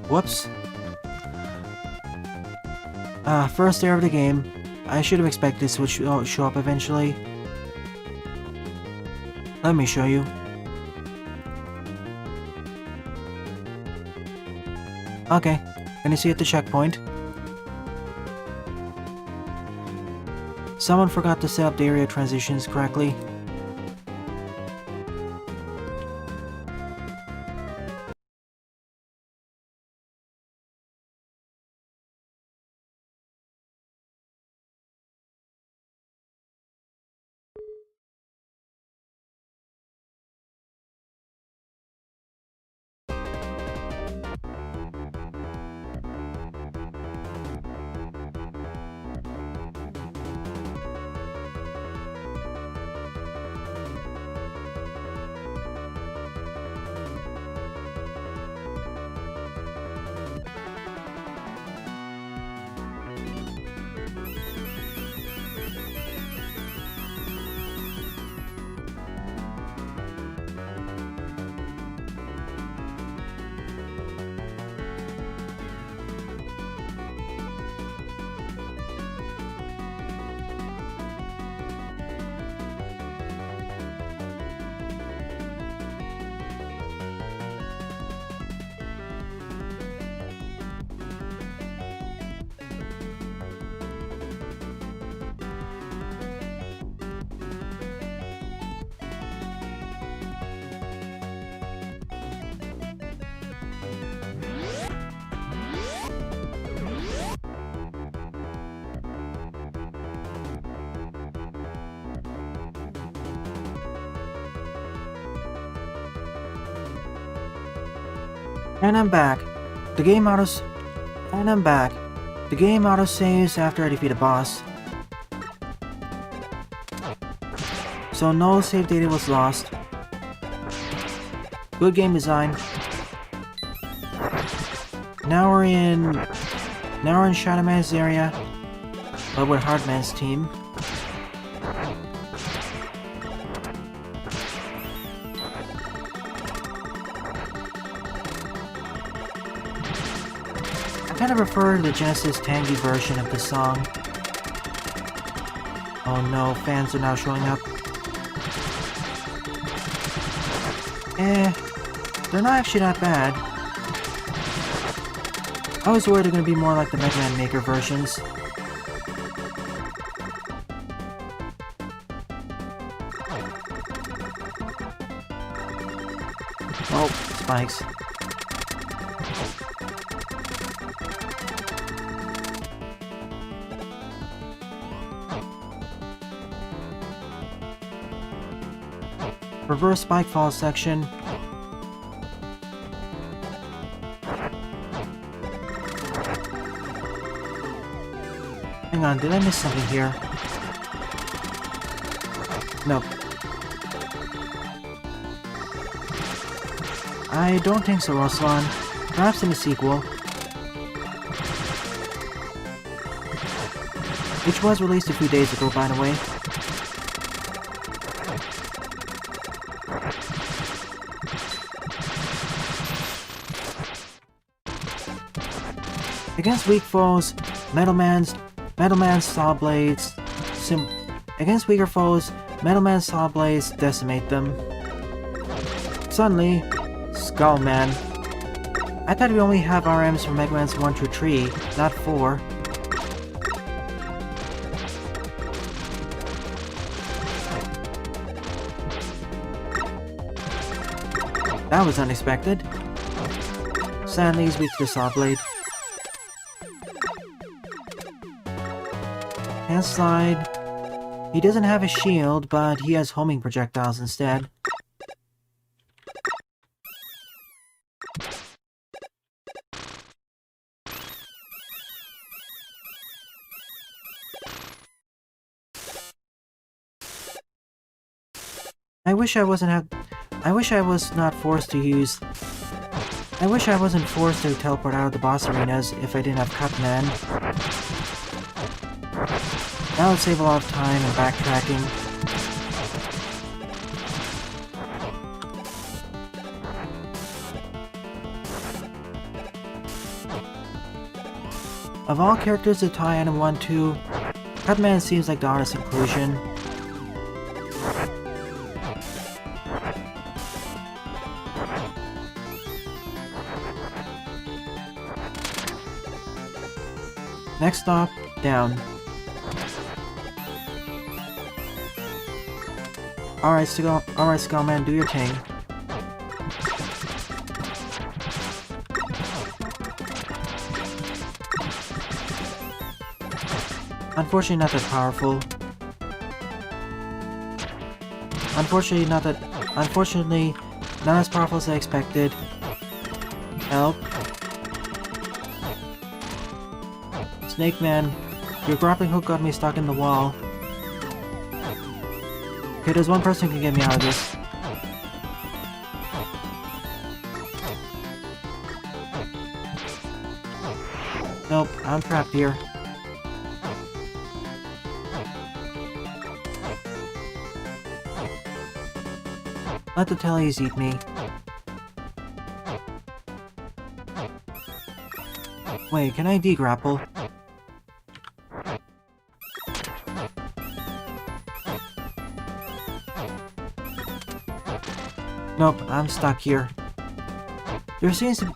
Whoops. First error of the game. I should have expected this would show up eventually. Let me show you. Okay, can you see at the checkpoint? Someone forgot to set up the area transitions correctly. And I'm back. The game auto-saves after I defeat a boss. So no save data was lost. Good game design. Now we're in Shadow Man's area, but with Hardman's team. I kinda prefer the Genesis tangy version of the song. Oh no, fans are now showing up. They're not actually that bad. I was worried they're gonna be more like the Mega Man Maker versions. Oh, spikes. Reverse spike fall section. Hang on, did I miss something here? Nope. I don't think so, Ruslan. Perhaps in the sequel. Which was released a few days ago, by the way. Against weak foes, Metal Man's saw blades against weaker foes, Metal Man's saw blades decimate them. Suddenly, Skullman. I thought we only have RMs for Mega Man's 1 through 3, not 4. That was unexpected. Sadly, he's weak to the saw blade. Hand slide. He doesn't have a shield, but he has homing projectiles instead. I wish I wasn't forced to teleport out of the boss arenas if I didn't have Cutman. That would save a lot of time and backtracking. Of all characters to tie in 1-2, Cutman seems like the oddest inclusion. Next stop, down. Alright, Skullman, do your thing. Unfortunately, not that powerful. Unfortunately, not as powerful as I expected. Help. Snake Man, your grappling hook got me stuck in the wall. Okay, there's one person who can get me out of this. Nope, I'm trapped here. Let the tellies eat me. Wait, can I de-grapple? Nope, I'm stuck here. There seems to be...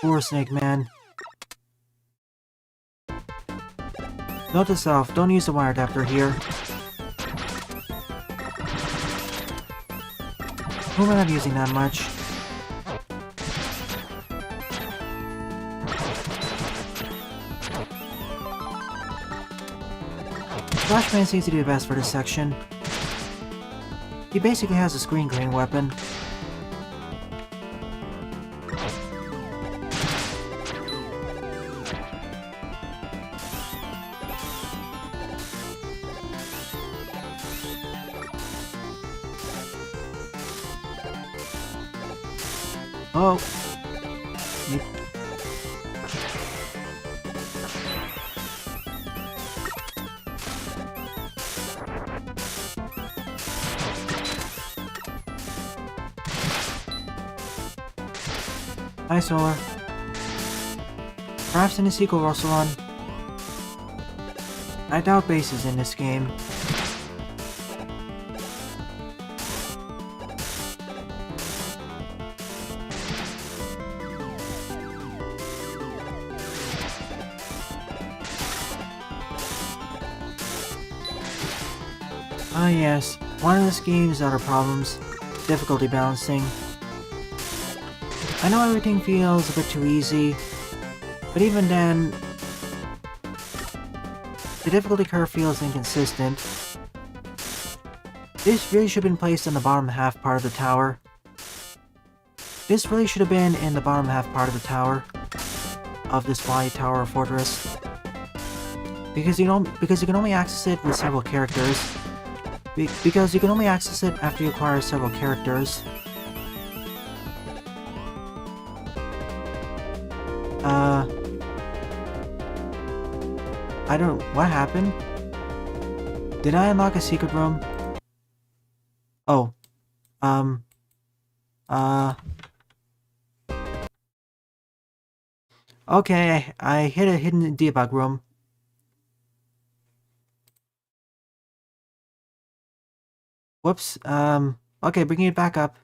Poor Snake Man. Note to self, don't use the wire adapter here. Who am I not using that much? Flashman seems to do the best for this section. He basically has a screen green weapon. Oh! Hi, Solar. Perhaps in the sequel, Ruslan. I doubt base is in this game. Ah yes, one of this game's other problems, difficulty balancing. I know everything feels a bit too easy, but even then, the difficulty curve feels inconsistent. This really should have been placed in the bottom half part of the tower. of this Fly Tower Fortress. Because you can only access it with several characters. Because you can only access it after you acquire several characters. I don't... What happened? Did I unlock a secret room? Oh. Okay, I hit a hidden debug room. Whoops, okay, bringing it back up.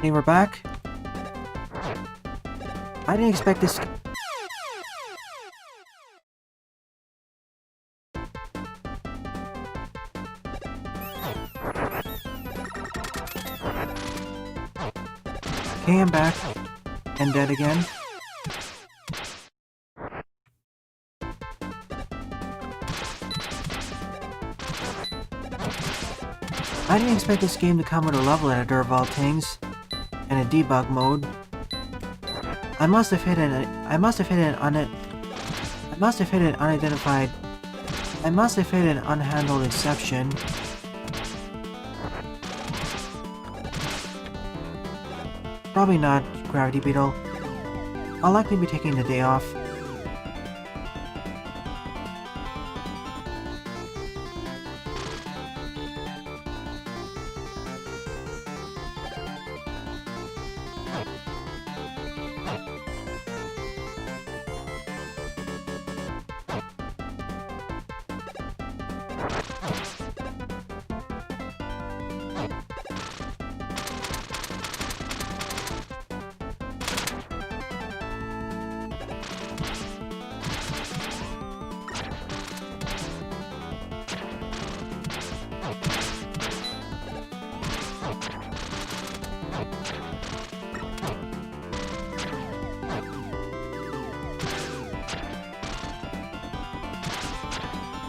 Hey, we're back. I didn't expect this. Okay, I'm back. And dead again. I didn't expect this game to come with a level editor of all things, and a debug mode. I must have hit an unhandled exception. Probably not, Gravity Beetle. I'll likely be taking the day off.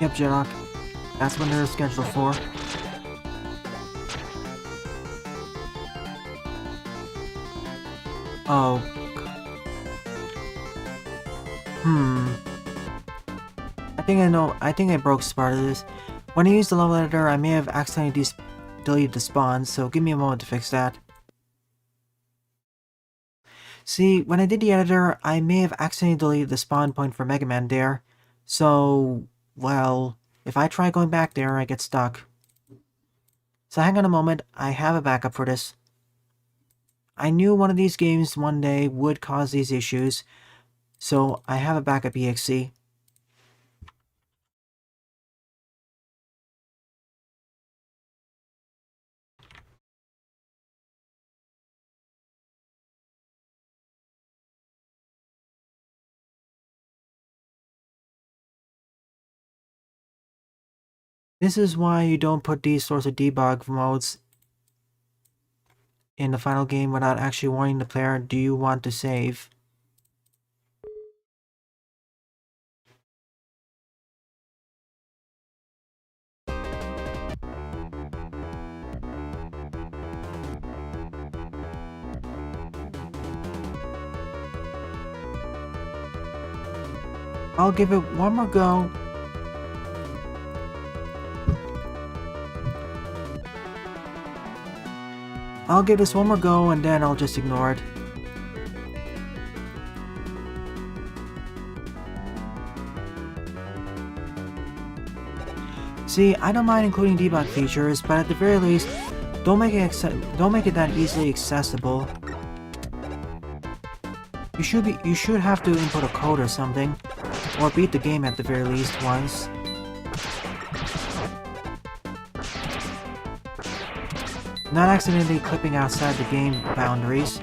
Yep, Jedok. That's when they're scheduled for. Oh. I think I broke part of this. When I used the level editor, I may have accidentally deleted the spawn, so give me a moment to fix that. See, when I did the editor, I may have accidentally deleted the spawn point for Mega Man there, so... well, if I try going back there, I get stuck. So hang on a moment, I have a backup for this. I knew one of these games one day would cause these issues, so I have a backup EXE. This is why you don't put these sorts of debug modes in the final game without actually warning the player, do you want to save? I'll give it one more go. I'll give this one more go and then I'll just ignore it. See, I don't mind including debug features, but at the very least, don't make it that easily accessible. You should have to input a code or something, or beat the game at the very least once. Not accidentally clipping outside the game boundaries.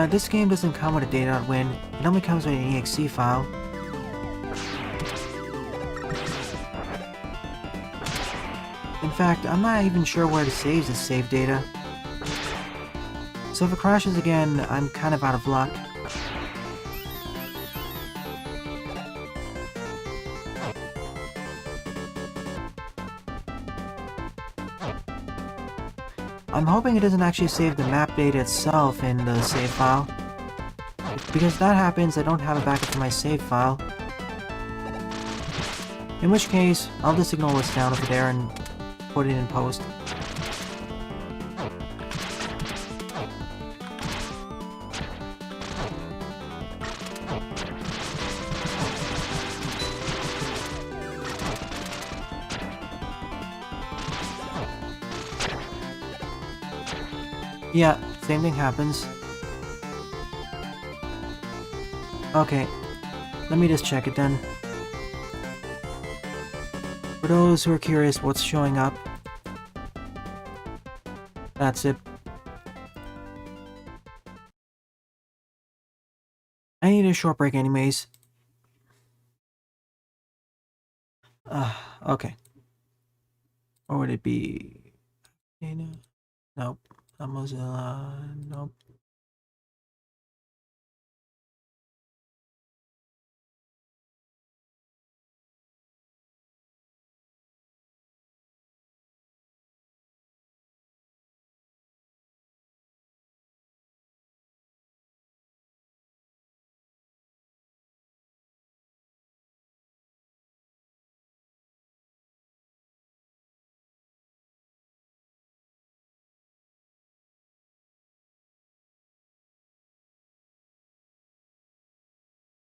This game doesn't come with a data.win, it only comes with an exe file. In fact, I'm not even sure where to save this save data. So if it crashes again, I'm kind of out of luck. I'm hoping it doesn't actually save the map data itself in the save file. Because if that happens, I don't have a backup for my save file. In which case, I'll just ignore what's down over there and put it in post. Yeah, same thing happens. Okay, let me just check it then. For those who are curious what's showing up, that's it. I need a short break anyways. Okay. Or would it be... Nope. Mozilla... Nope.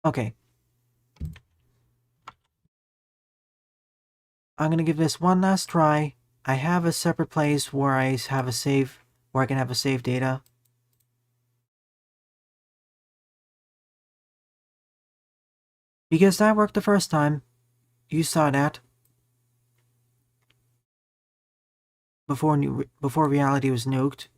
Okay. I'm gonna give this one last try. I have a separate place where I have a save, where I can have a save data. Because that worked the first time. You saw that. Before reality was nuked.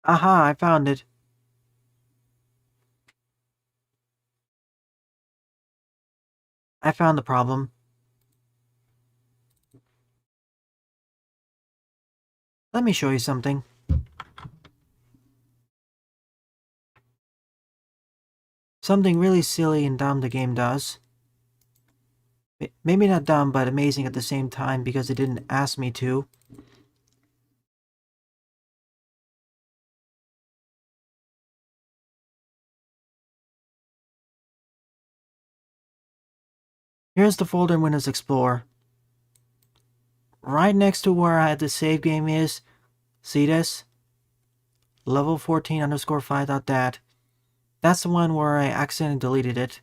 Aha, I found it. I found the problem. Let me show you something. Something really silly and dumb the game does. Maybe not dumb, but amazing at the same time because it didn't ask me to. Here's the folder in Windows Explorer. Right next to where I had the save game is, see this? Level 14 underscore 5.dat. That's the one where I accidentally deleted it.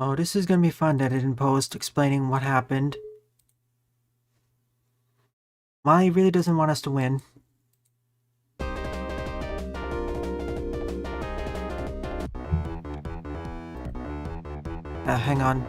Oh, this is gonna be fun to edit in post, explaining what happened. Molly really doesn't want us to win. Hang on.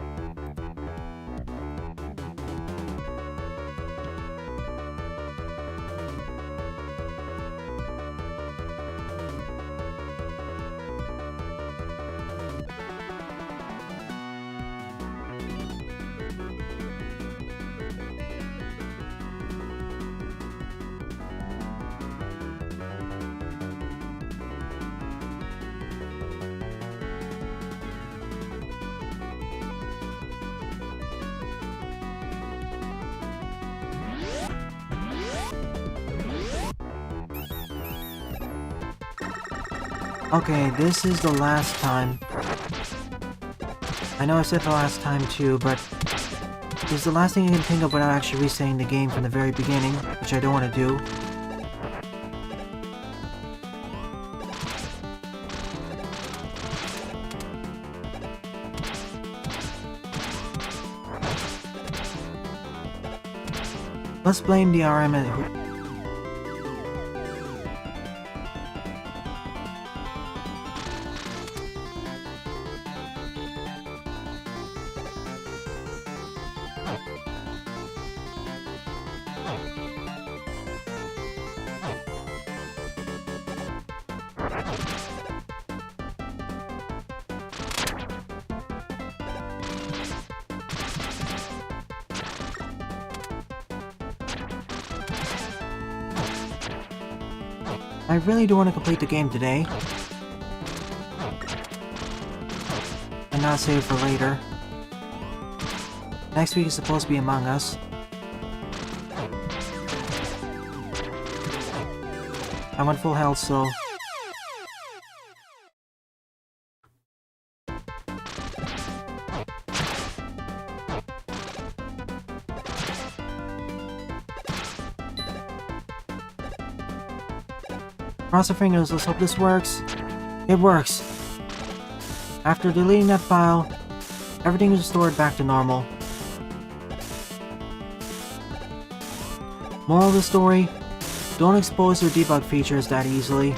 Okay, this is the last time. I know I said the last time too, but this is the last thing I can think of without actually resaying the game from the very beginning, which I don't want to do. Let's blame the RM who... I really do want to complete the game today. And not save it for later. Next week is supposed to be Among Us. I'm on full health, so... Cross our fingers, let's hope this works. It works! After deleting that file, everything is restored back to normal. Moral of the story, don't expose your debug features that easily.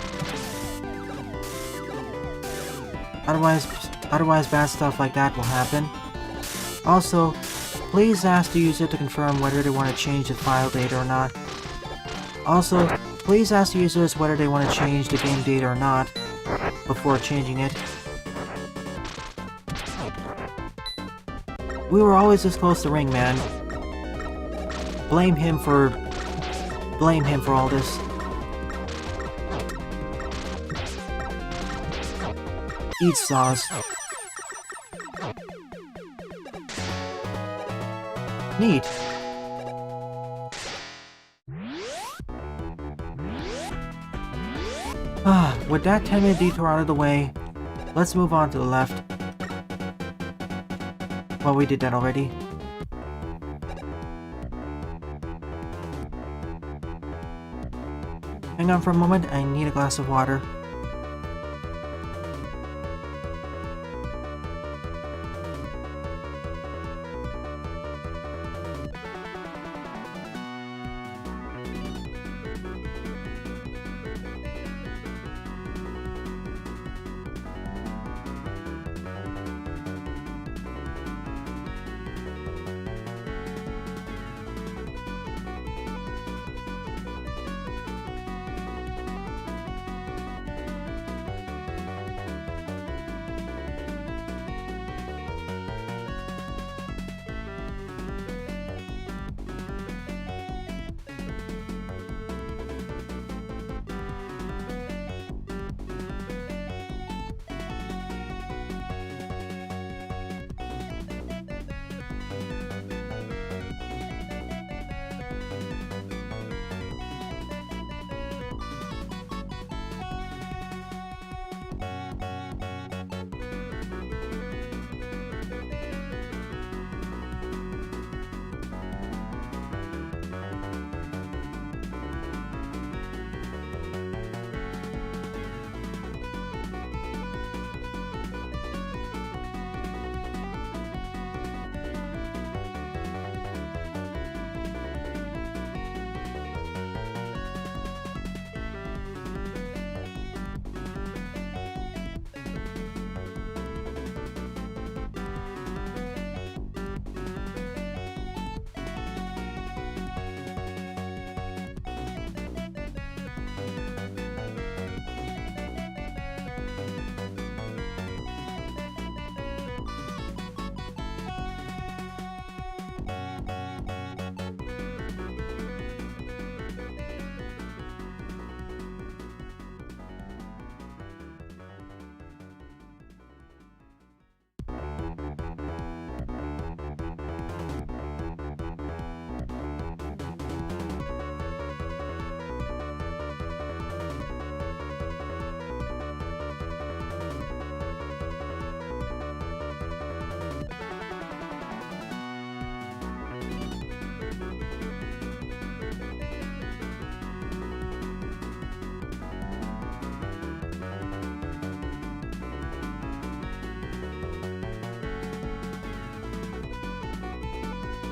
Otherwise bad stuff like that will happen. Also, please ask the user to confirm whether they want to change the file data or not. Also, please ask the users whether they want to change the game data or not before changing it. We were always this close to Ring Man. Blame him for all this. Eat sauce. Neat. With that 10-minute detour out of the way, let's move on to the left. Well, we did that already. Hang on for a moment, I need a glass of water.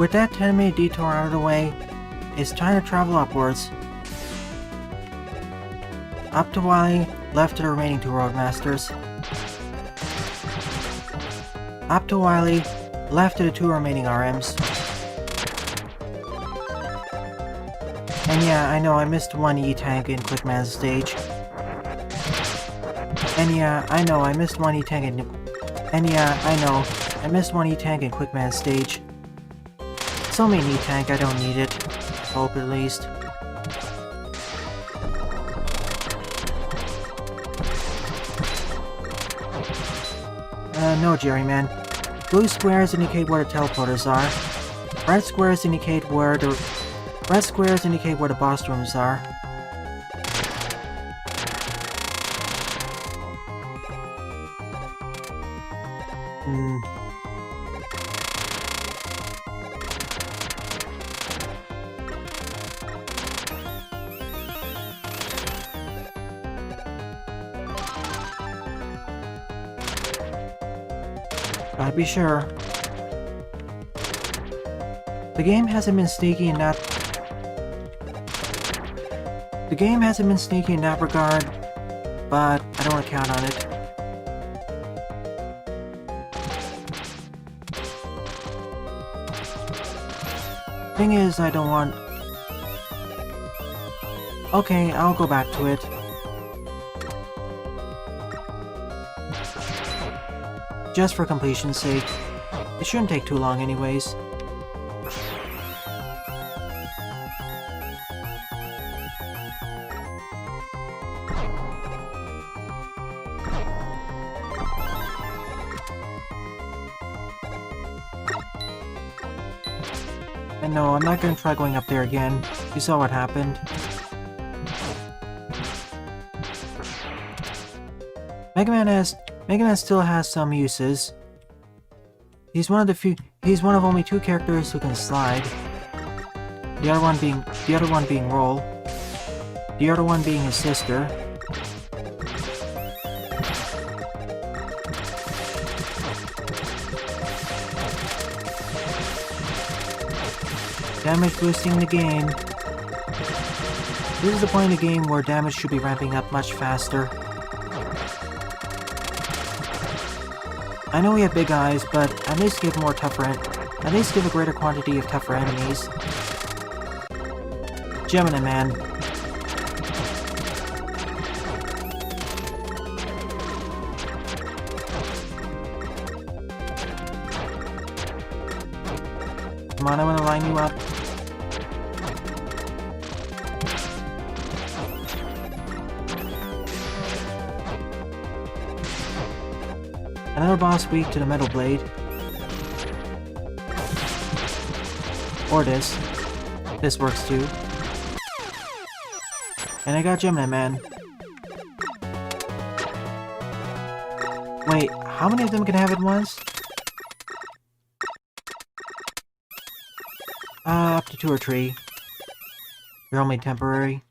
With that 10-minute detour out of the way, it's time to travel upwards. Up to Wily, left to the remaining 2 Roadmasters. Up to Wily, left to the 2 remaining RMs. And yeah, I know I missed 1 E-Tank in Quickman's stage. And yeah, I know I missed 1 E-Tank in... And yeah, I know I missed 1 E-Tank in Quickman's stage. It's only an E-Tank, I don't need it. Hope at least. No, Jerry, man. Blue squares indicate where the teleporters are. Red squares indicate where the boss rooms are. Gotta be sure. The game hasn't been sneaky in that... The game hasn't been sneaky in that regard, but I don't want to count on it. Thing is, I don't want... Okay, I'll go back to it. Just for completion's sake. It shouldn't take too long anyways. And no, I'm not gonna try going up there again. You saw what happened. Mega Man still has some uses. He's one of only 2 characters who can slide. The other one being Roll. The other one being his sister. Damage boosting the game. This is the point in the game where damage should be ramping up much faster. I know we have big eyes, but at least give a greater quantity of tougher enemies. Gemini Man. Come on, I want to line you up. Another boss weak to the Metal Blade. Or this. This works too. And I got Gemini Man. Wait, how many of them can I have at once? Up to 2 or 3. They're only temporary.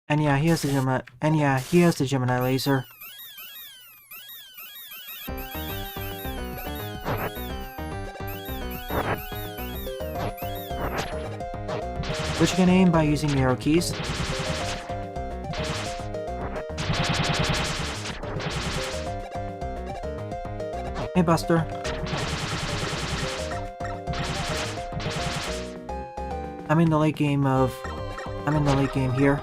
And yeah, he has the Gemini laser. Which you can aim by using the arrow keys. Hey, Buster. I'm in the late game here.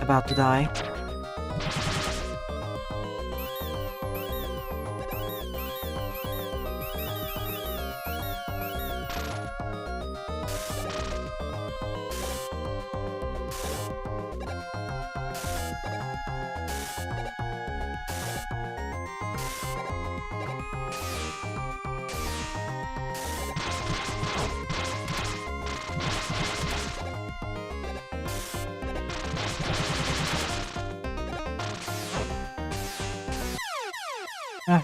About to die.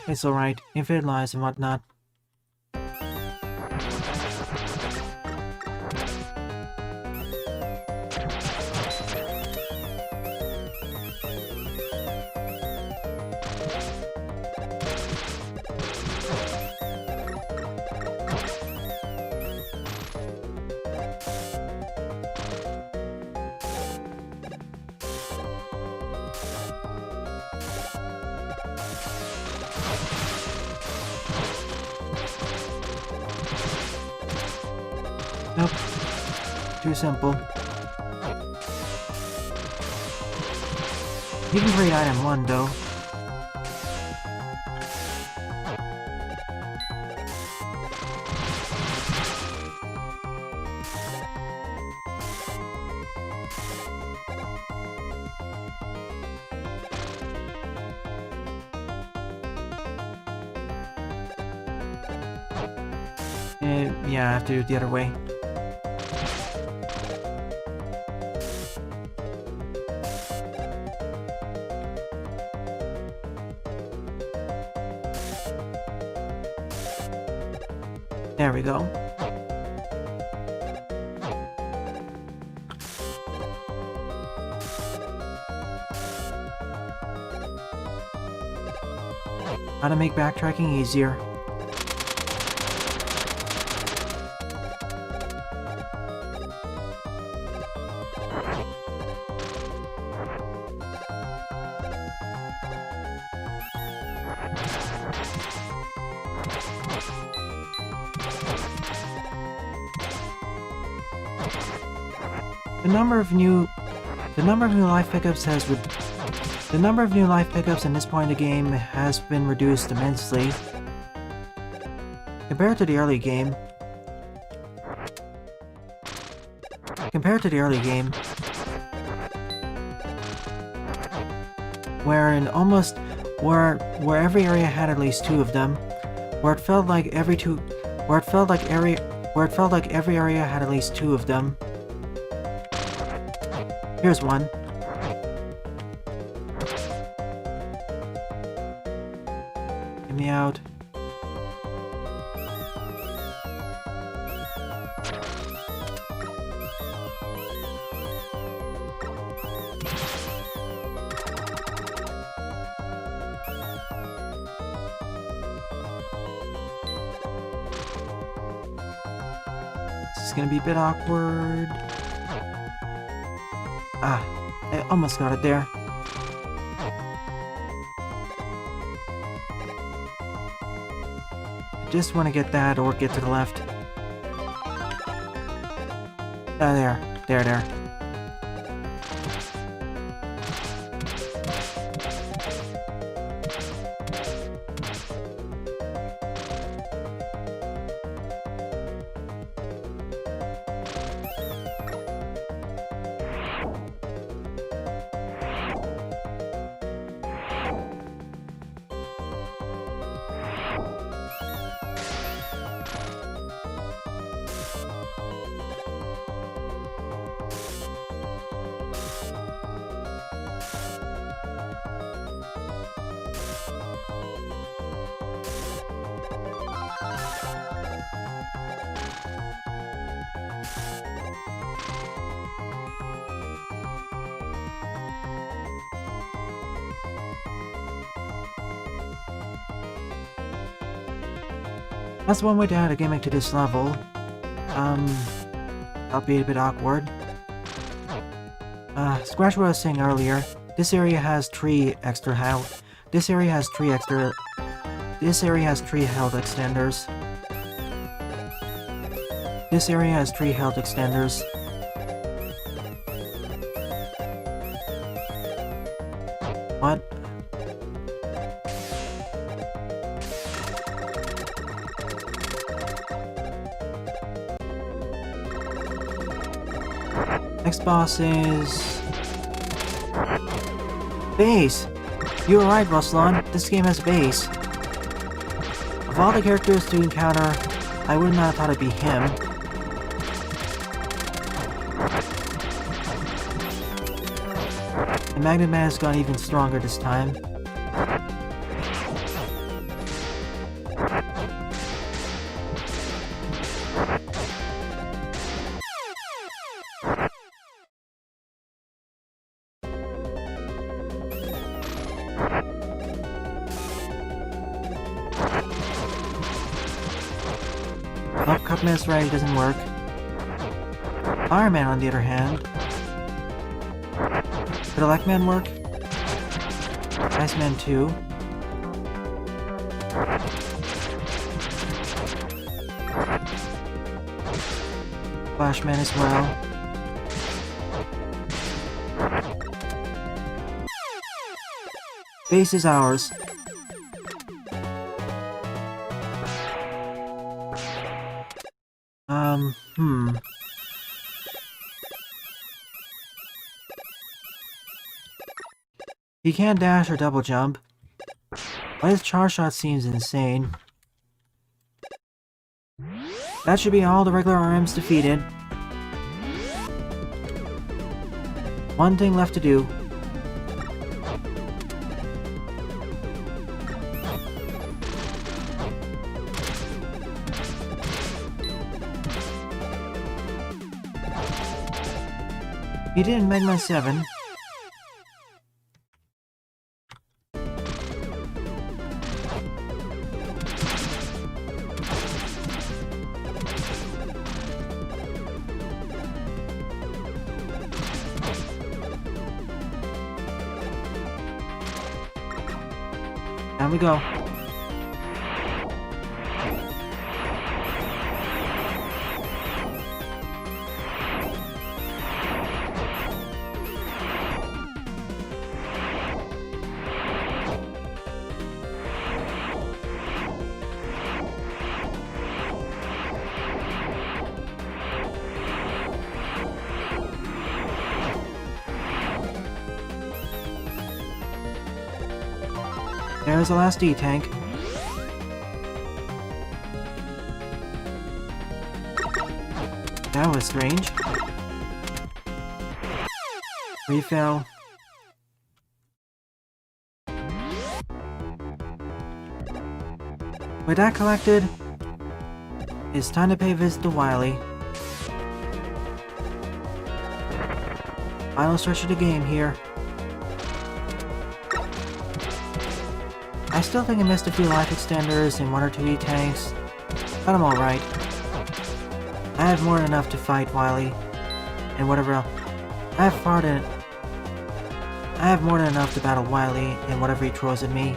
It's alright. Infinite lives and whatnot. Nope. Too simple. You can create item 1 though. Yeah, I have to do it the other way. There we go. How to make backtracking easier. The number of new life pickups in this point of the game has been reduced immensely compared to the early game. Where every area had at least 2 of them, where it felt like every area had at least 2 of them. Here's one. Get me out. This is gonna be a bit awkward. Ah, I almost got it there. I just want to get that or get to the left. Ah, there. That's one way to add a gimmick to this level. That'll be a bit awkward. Scratch what I was saying earlier. This area has 3 extra health. This area has 3 health extenders. This area has 3 health extenders. What? Next boss is... Base! You were right, Ruslan. This game has base. Of all the characters to encounter, I would not have thought it'd be him. The Magnet Man has gone even stronger this time. Oh, Cupman's right, doesn't work. Iron Man, on the other hand. Could Electman work? Iceman 2. Flashman as well. Base is ours. He can't dash or double jump, but his charge shot seems insane. That should be all the regular RMs defeated. One thing left to do. He did in Mega Man 7. Down we go. There's the last D-tank. That was strange. Refill. With that collected, it's time to pay a visit to Wily. Final stretch of the game here. I still think I missed a few life extenders and 1 or 2 E-tanks, but I'm alright. I have more than enough to fight Wily, and whatever else. I have more than enough to battle Wily and whatever he throws at me.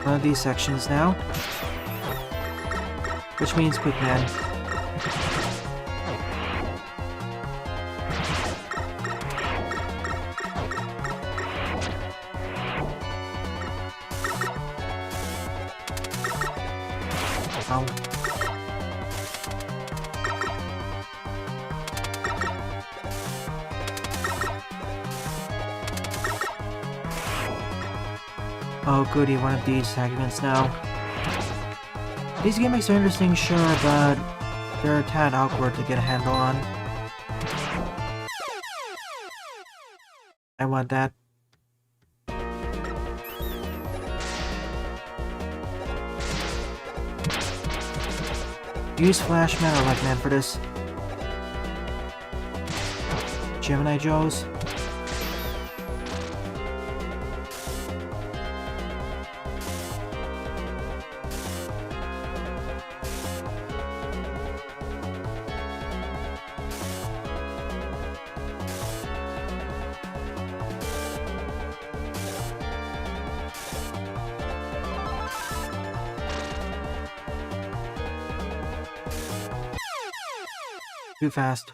One of these sections now, which means Quick Man. Ow. Oh goody, one of these segments now. These gimmicks are interesting, sure, but they're a tad awkward to get a handle on. I want that. Use Flashman or Lightman for this. Gemini Joes. Too fast.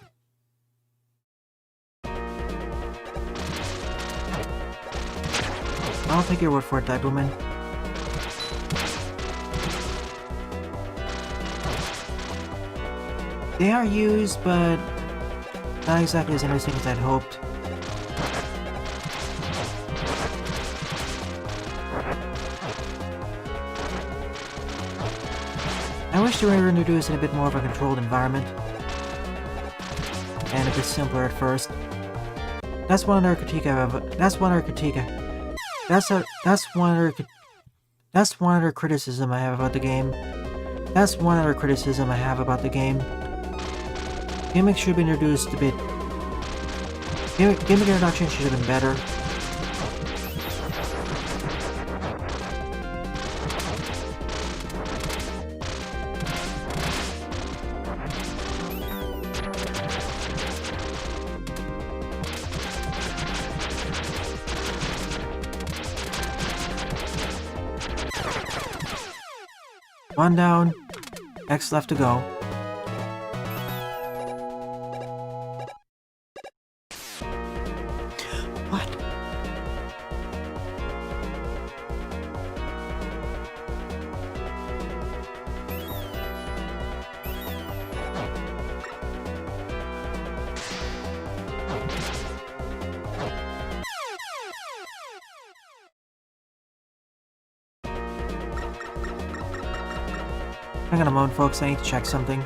I'll take your word for it, Diableman. They are used, but not exactly as interesting as I'd hoped. I wish they were introduced in a bit more of a controlled environment. And a bit simpler at first. That's one other critique I have. That's one other criticism I have about the game. Gimmicks should be introduced a bit. Gimmick introduction should have been better. One down. X left to go. What? Hang on a moment, folks. I need to check something.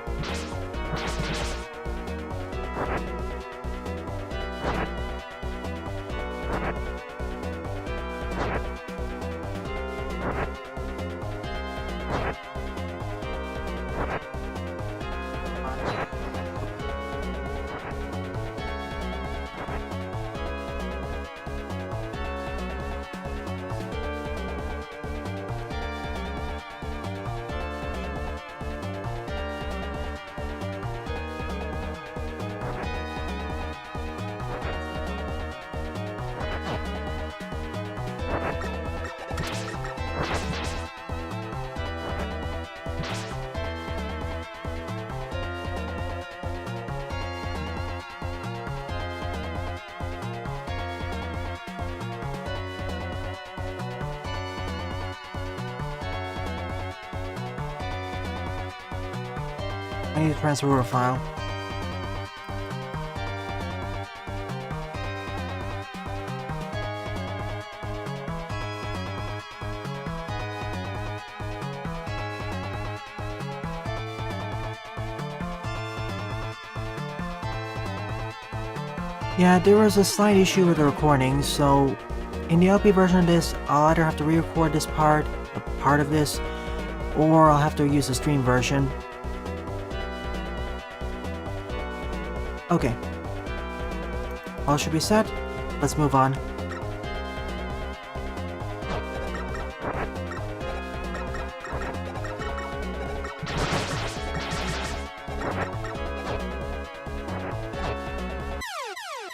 I need to transfer a file. Yeah, there was a slight issue with the recording, so in the LP version of this, I'll either have to re-record this part, a part of this, or I'll have to use the stream version. Okay. All should be set. Let's move on.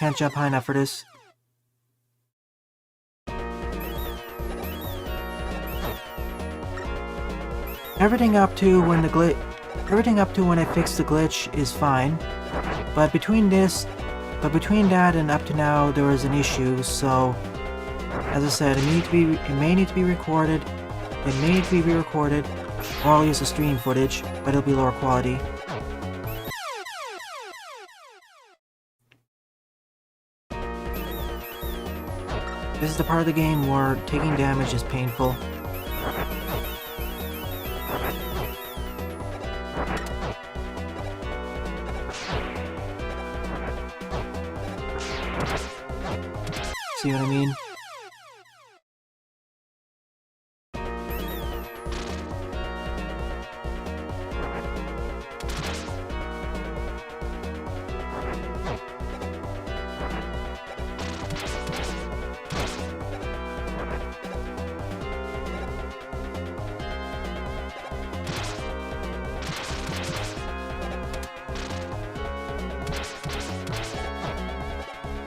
Can't jump high enough for this. Everything up to when I fix the glitch is fine. But between that and up to now, there was an issue, so as I said, it may need to be recorded, it may need to be re-recorded, or I'll use the stream footage, but it'll be lower quality. This is the part of the game where taking damage is painful. See what I mean?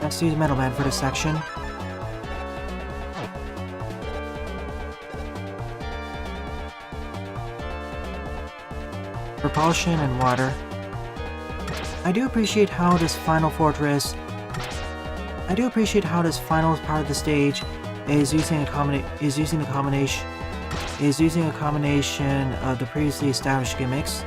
Let's use Metal Man for this section. Propulsion and water. I do appreciate how this final fortress... I do appreciate how this final part of the stage is using a combination of the previously established gimmicks.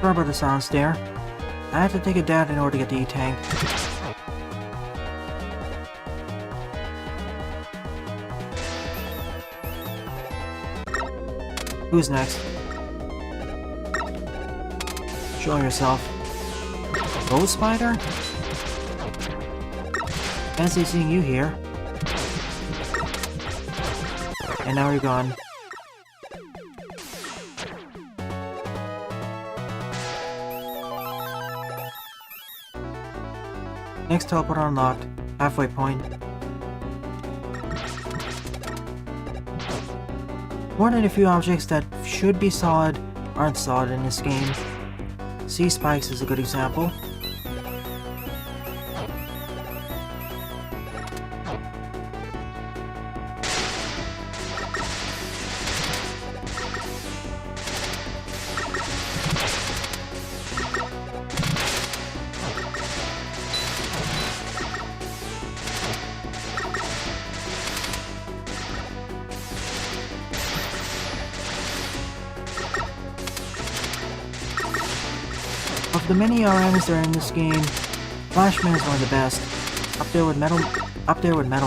Sorry about the silence there. I had to take it down in order to get the E-Tank. Who's next? Show yourself. Ghost Spider? Fancy seeing you here. And now you're gone. Next teleport unlocked. Halfway point. More than a few objects that should be solid aren't solid in this game. Sea spikes is a good example. Of the many RMs that are in this game, Flashman is one of the best. Up there with Metal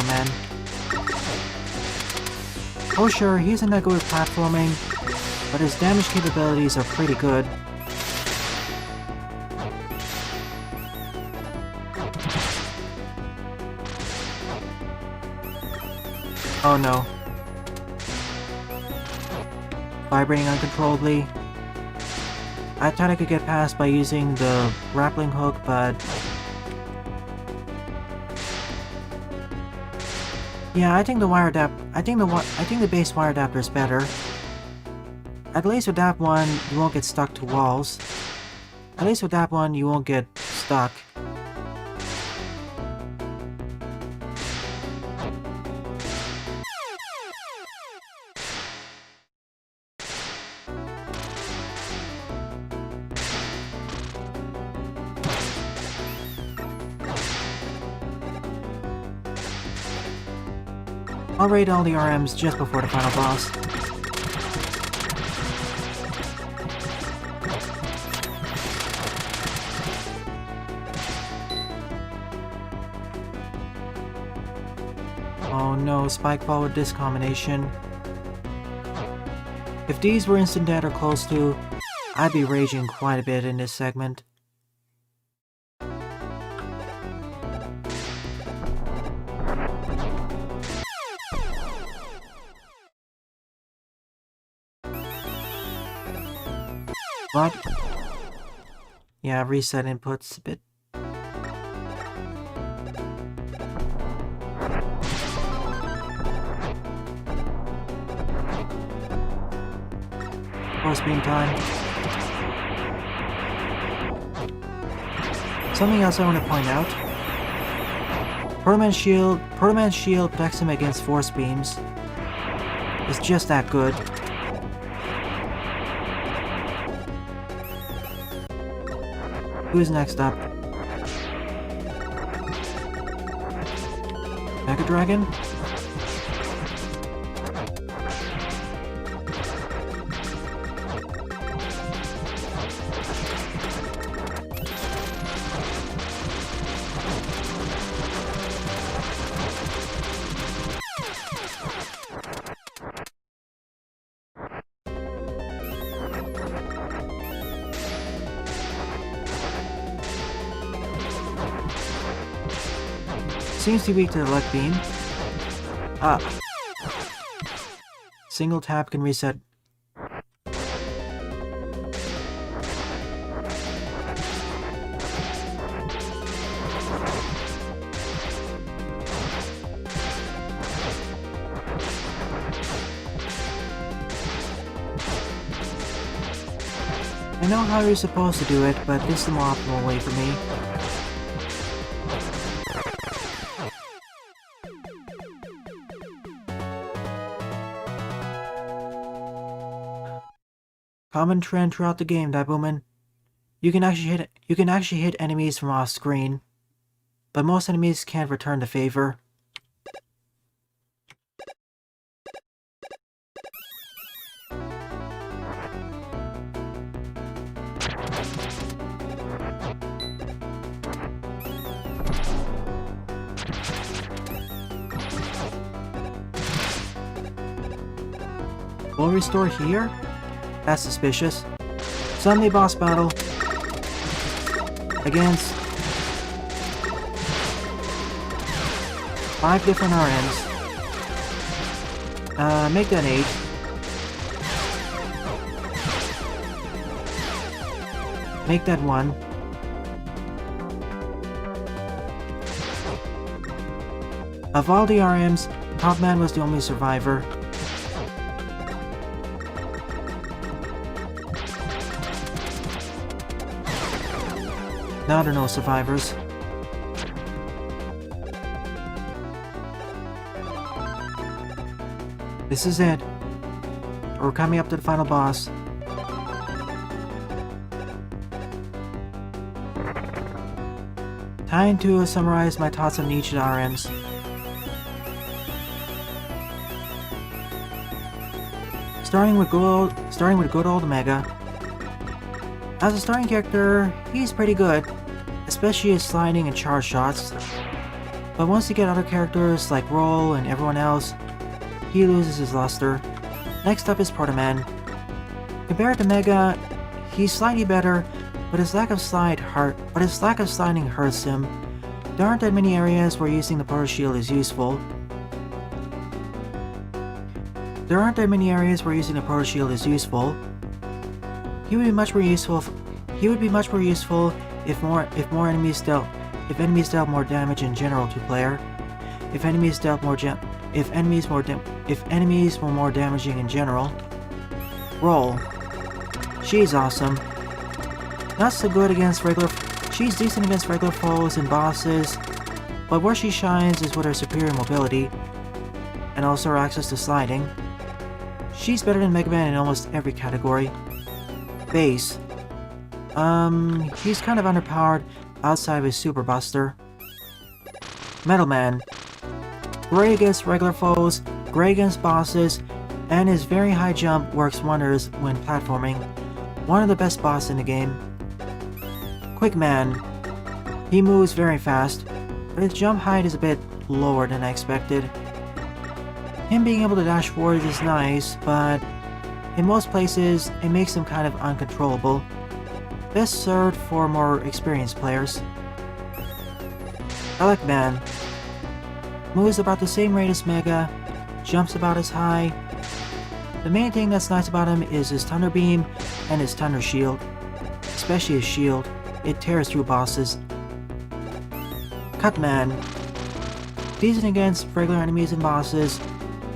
Man. Oh sure, he isn't that good with platforming, but his damage capabilities are pretty good. Oh no. Vibrating uncontrollably. I thought I could get past by using the grappling hook, but... yeah, I think the base wire adapter is better. At least with that one, you won't get stuck to walls. At least with that one, you won't get stuck. I'll raid all the RMs just before the final boss. Oh no, Spike Ball with this combination. If these were instant dead or close to, I'd be raging quite a bit in this segment. What? Yeah, reset inputs a bit. Force beam time. Something else I want to point out. Proto-Man's shield protects him against force beams. It's just that good. Who's next up? Mega Dragon? Seems to be weak to the left beam. Ah. Single tap can reset. I know how you're supposed to do it, but this is the more optimal way for me. Common trend throughout the game, Dabuman. You can actually hit enemies from off screen, but most enemies can't return the favor. Will restore here? That's suspicious. Sunday boss battle. Against 5 different RMs. Make that 8. Make that 1. Of all the RMs, Top Man was the only survivor. Now there are no survivors. This is it. We're coming up to the final boss. Time to summarize my thoughts on each of the RMs. Starting with good old Omega. As a starting character, he's pretty good, especially his sliding and charge shots. But once you get other characters like Roll and everyone else, he loses his luster. Next up is Proto-Man. Compared to Mega, he's slightly better, but his lack of sliding hurts him. There aren't that many areas where using the Proto Shield is useful. He would be much more useful. If enemies dealt more damage in general to player. If enemies were more damaging in general. Roll. She's awesome. Not so good against she's decent against regular foes and bosses, but where she shines is with her superior mobility, and also her access to sliding. She's better than Mega Man in almost every category. Base. He's kind of underpowered outside of his Super Buster. Metal Man. Great against regular foes, great against bosses, and his very high jump works wonders when platforming. One of the best bosses in the game. Quick Man. He moves very fast, but his jump height is a bit lower than I expected. Him being able to dash forward is nice, but in most places, it makes him kind of uncontrollable. Best served for more experienced players. Relic Man. Moves about the same rate as Mega, jumps about as high. The main thing that's nice about him is his Thunder Beam and his Thunder Shield. Especially his shield, it tears through bosses. Cut Man. Decent against regular enemies and bosses.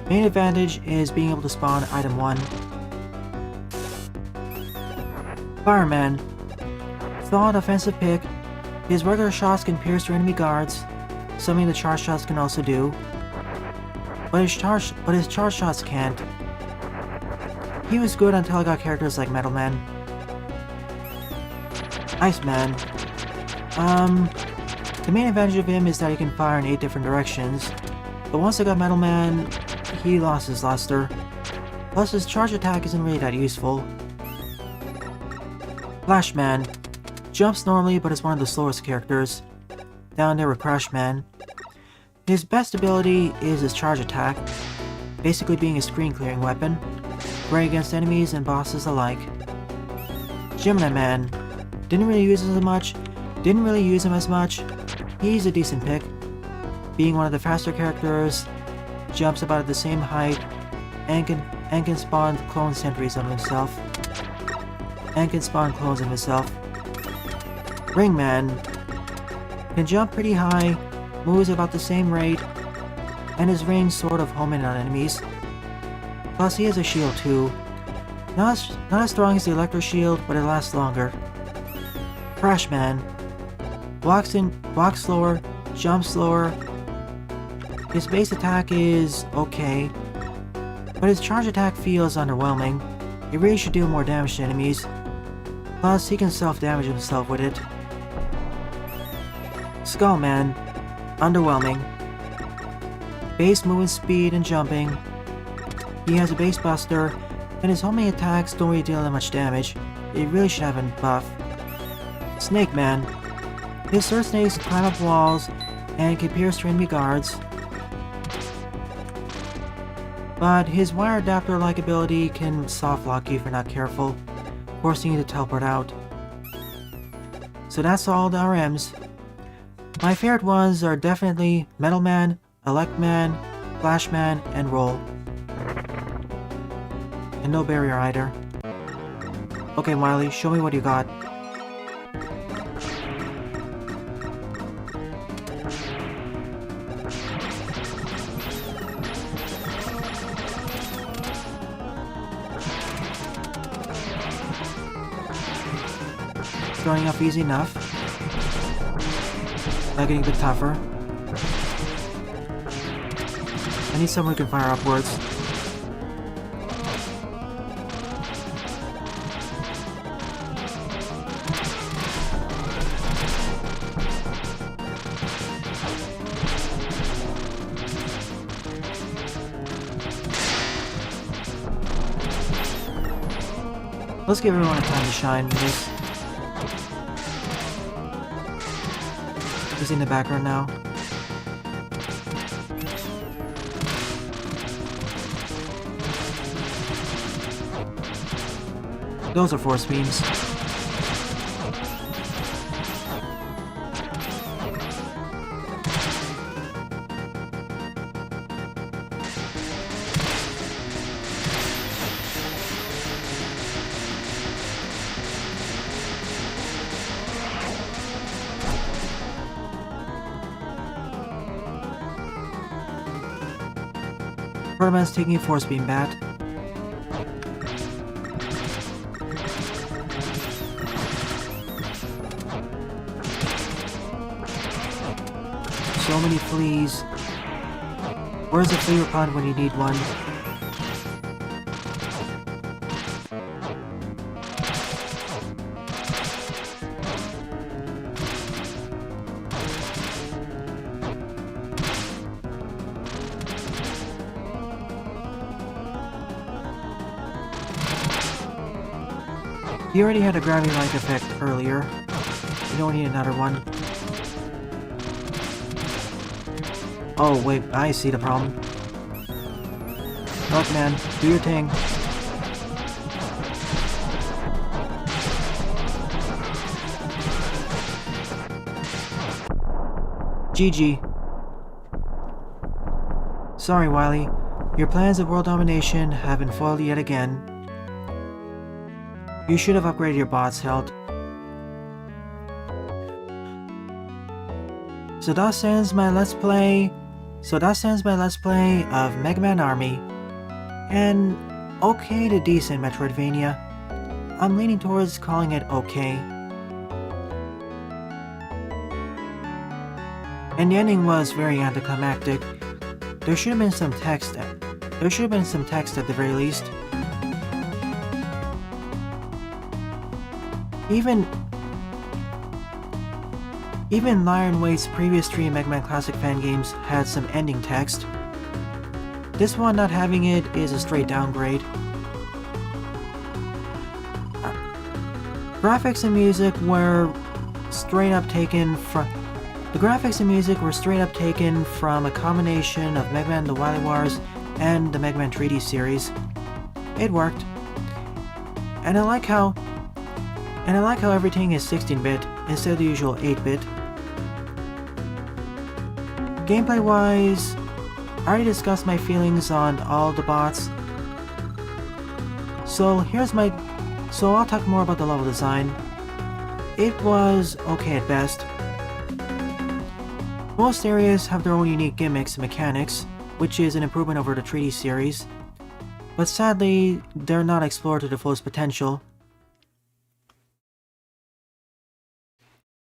Main advantage is being able to spawn item 1. Fireman. Solid offensive pick. His regular shots can pierce through enemy guards, something the charge shots can also do. But his charge shots can't. He was good until I got characters like Metal Man. Iceman. The main advantage of him is that he can fire in 8 different directions, but once I got Metal Man, he lost his luster. Plus his charge attack isn't really that useful. Flashman. Jumps normally but is one of the slowest characters. Down there with Crashman. His best ability is his charge attack, basically being a screen clearing weapon, great against enemies and bosses alike. Gemini Man. Didn't really use him as much. He's a decent pick, being one of the faster characters, jumps about at the same height, and can spawn clone sentries of himself. Ringman. Can jump pretty high, moves about the same rate, and his rings sort of home in on enemies. Plus he has a shield too. Not as strong as the Electro Shield, but it lasts longer. Crashman. Walks slower, jumps slower. His base attack is okay, but his charge attack feels underwhelming. He really should deal more damage to enemies. Plus, he can self-damage himself with it. Skullman. Underwhelming. Base movement speed and jumping. He has a base buster, and his homing attacks don't really deal that much damage. He really should have a buff. Snake Man. His sword snakes climb up walls and can pierce through enemy guards. but his wire adapter-like ability can soft lock you if you're not careful, forcing you to teleport out. So that's all the RMs. My favorite ones are definitely Metal Man, Elect Man, Flash Man, and Roll. And no barrier either. Okay, Wily, show me what you got. Starting off easy enough. Now getting a bit tougher. I need someone who can fire upwards. Let's give everyone a time to shine with this. He's in the background now. Those are force beams. Protoman's taking a force beam bat. So many fleas. Where's the flea repellent when you need one? You already had a gravity-like effect earlier. You don't need another one. Oh wait, I see the problem. Look man, do your thing. GG. Sorry Wily, your plans of world domination have been foiled yet again. You should have upgraded your bot's health. So that ends my Let's Play of Mega Man Army. And okay to decent Metroidvania. I'm leaning towards calling it okay. And the ending was very anticlimactic. There should have been some text at the very least. Even lierinwait's previous 3 Mega Man Classic fan games had some ending text. This one not having it is a straight downgrade. Graphics and music were straight up taken from a combination of Mega Man The Wily Wars and the Mega Man 3D series. It worked. And I like how everything is 16-bit instead of the usual 8-bit. Gameplay-wise, I already discussed my feelings on all the bots. So I'll talk more about the level design. It was okay at best. Most areas have their own unique gimmicks and mechanics, which is an improvement over the 3D series. But sadly, they're not explored to the fullest potential.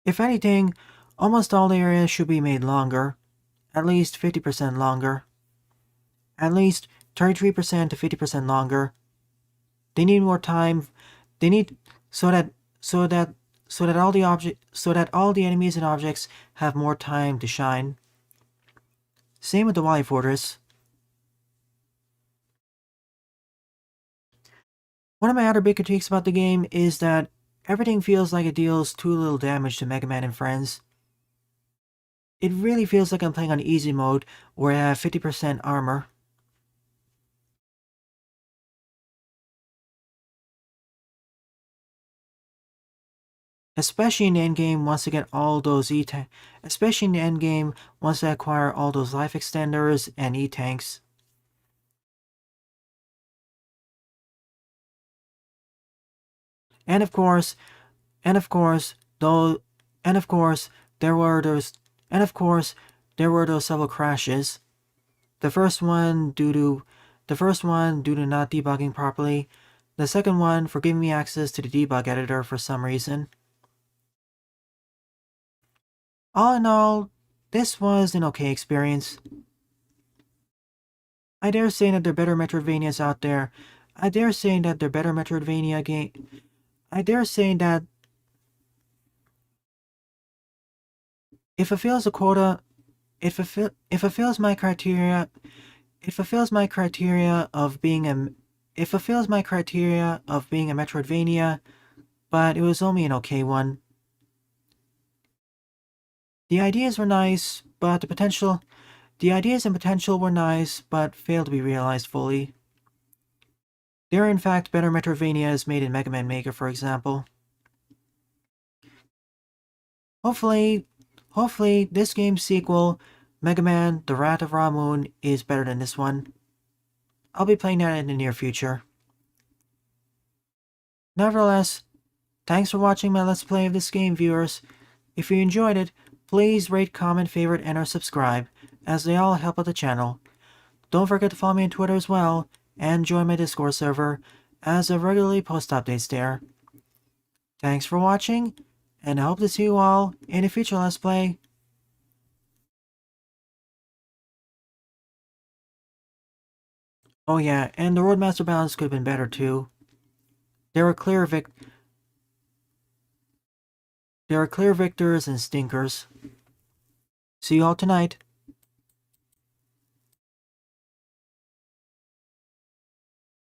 If anything, almost all the areas should be made longer, at least 50% longer, at least 33% to 50% longer. They need more time. They need so that all the enemies and objects have more time to shine. Same with the Wily Fortress. One of my other big critiques about the game is that everything feels like it deals too little damage to Mega Man and friends. It really feels like I'm playing on easy mode where I have 50% armor. Especially in the endgame, once I get all those especially in the endgame, once I acquire all those life extenders and E-tanks. And of course, and of course, though, and of course, there were those, and of course, there were those several crashes. The first one due to not debugging properly. The second one for giving me access to the debug editor for some reason. All in all, this was an okay experience. I dare say that there are better Metroidvanias out there. I dare say that there are better Metroidvania game. I dare say that if it fulfills a quota, it fulfills my criteria. It fulfills my criteria of being a. It fulfills my criteria of being a Metroidvania, but it was only an okay one. The ideas were nice, but the ideas and potential were nice, but failed to be realized fully. There are in fact better Metroidvanias made in Mega Man Maker, for example. Hopefully this game's sequel, Mega Man: The Wrath of Ramoon, is better than this one. I'll be playing that in the near future. Nevertheless, thanks for watching my Let's Play of this game, viewers. If you enjoyed it, please rate, comment, favorite, and or subscribe, as they all help out the channel. Don't forget to follow me on Twitter as well, and join my Discord server, as I regularly post updates there. Thanks for watching, and I hope to see you all in a future Let's Play. Oh yeah, and the Roadmaster balance could have been better too. There are clear victors and stinkers. See you all tonight.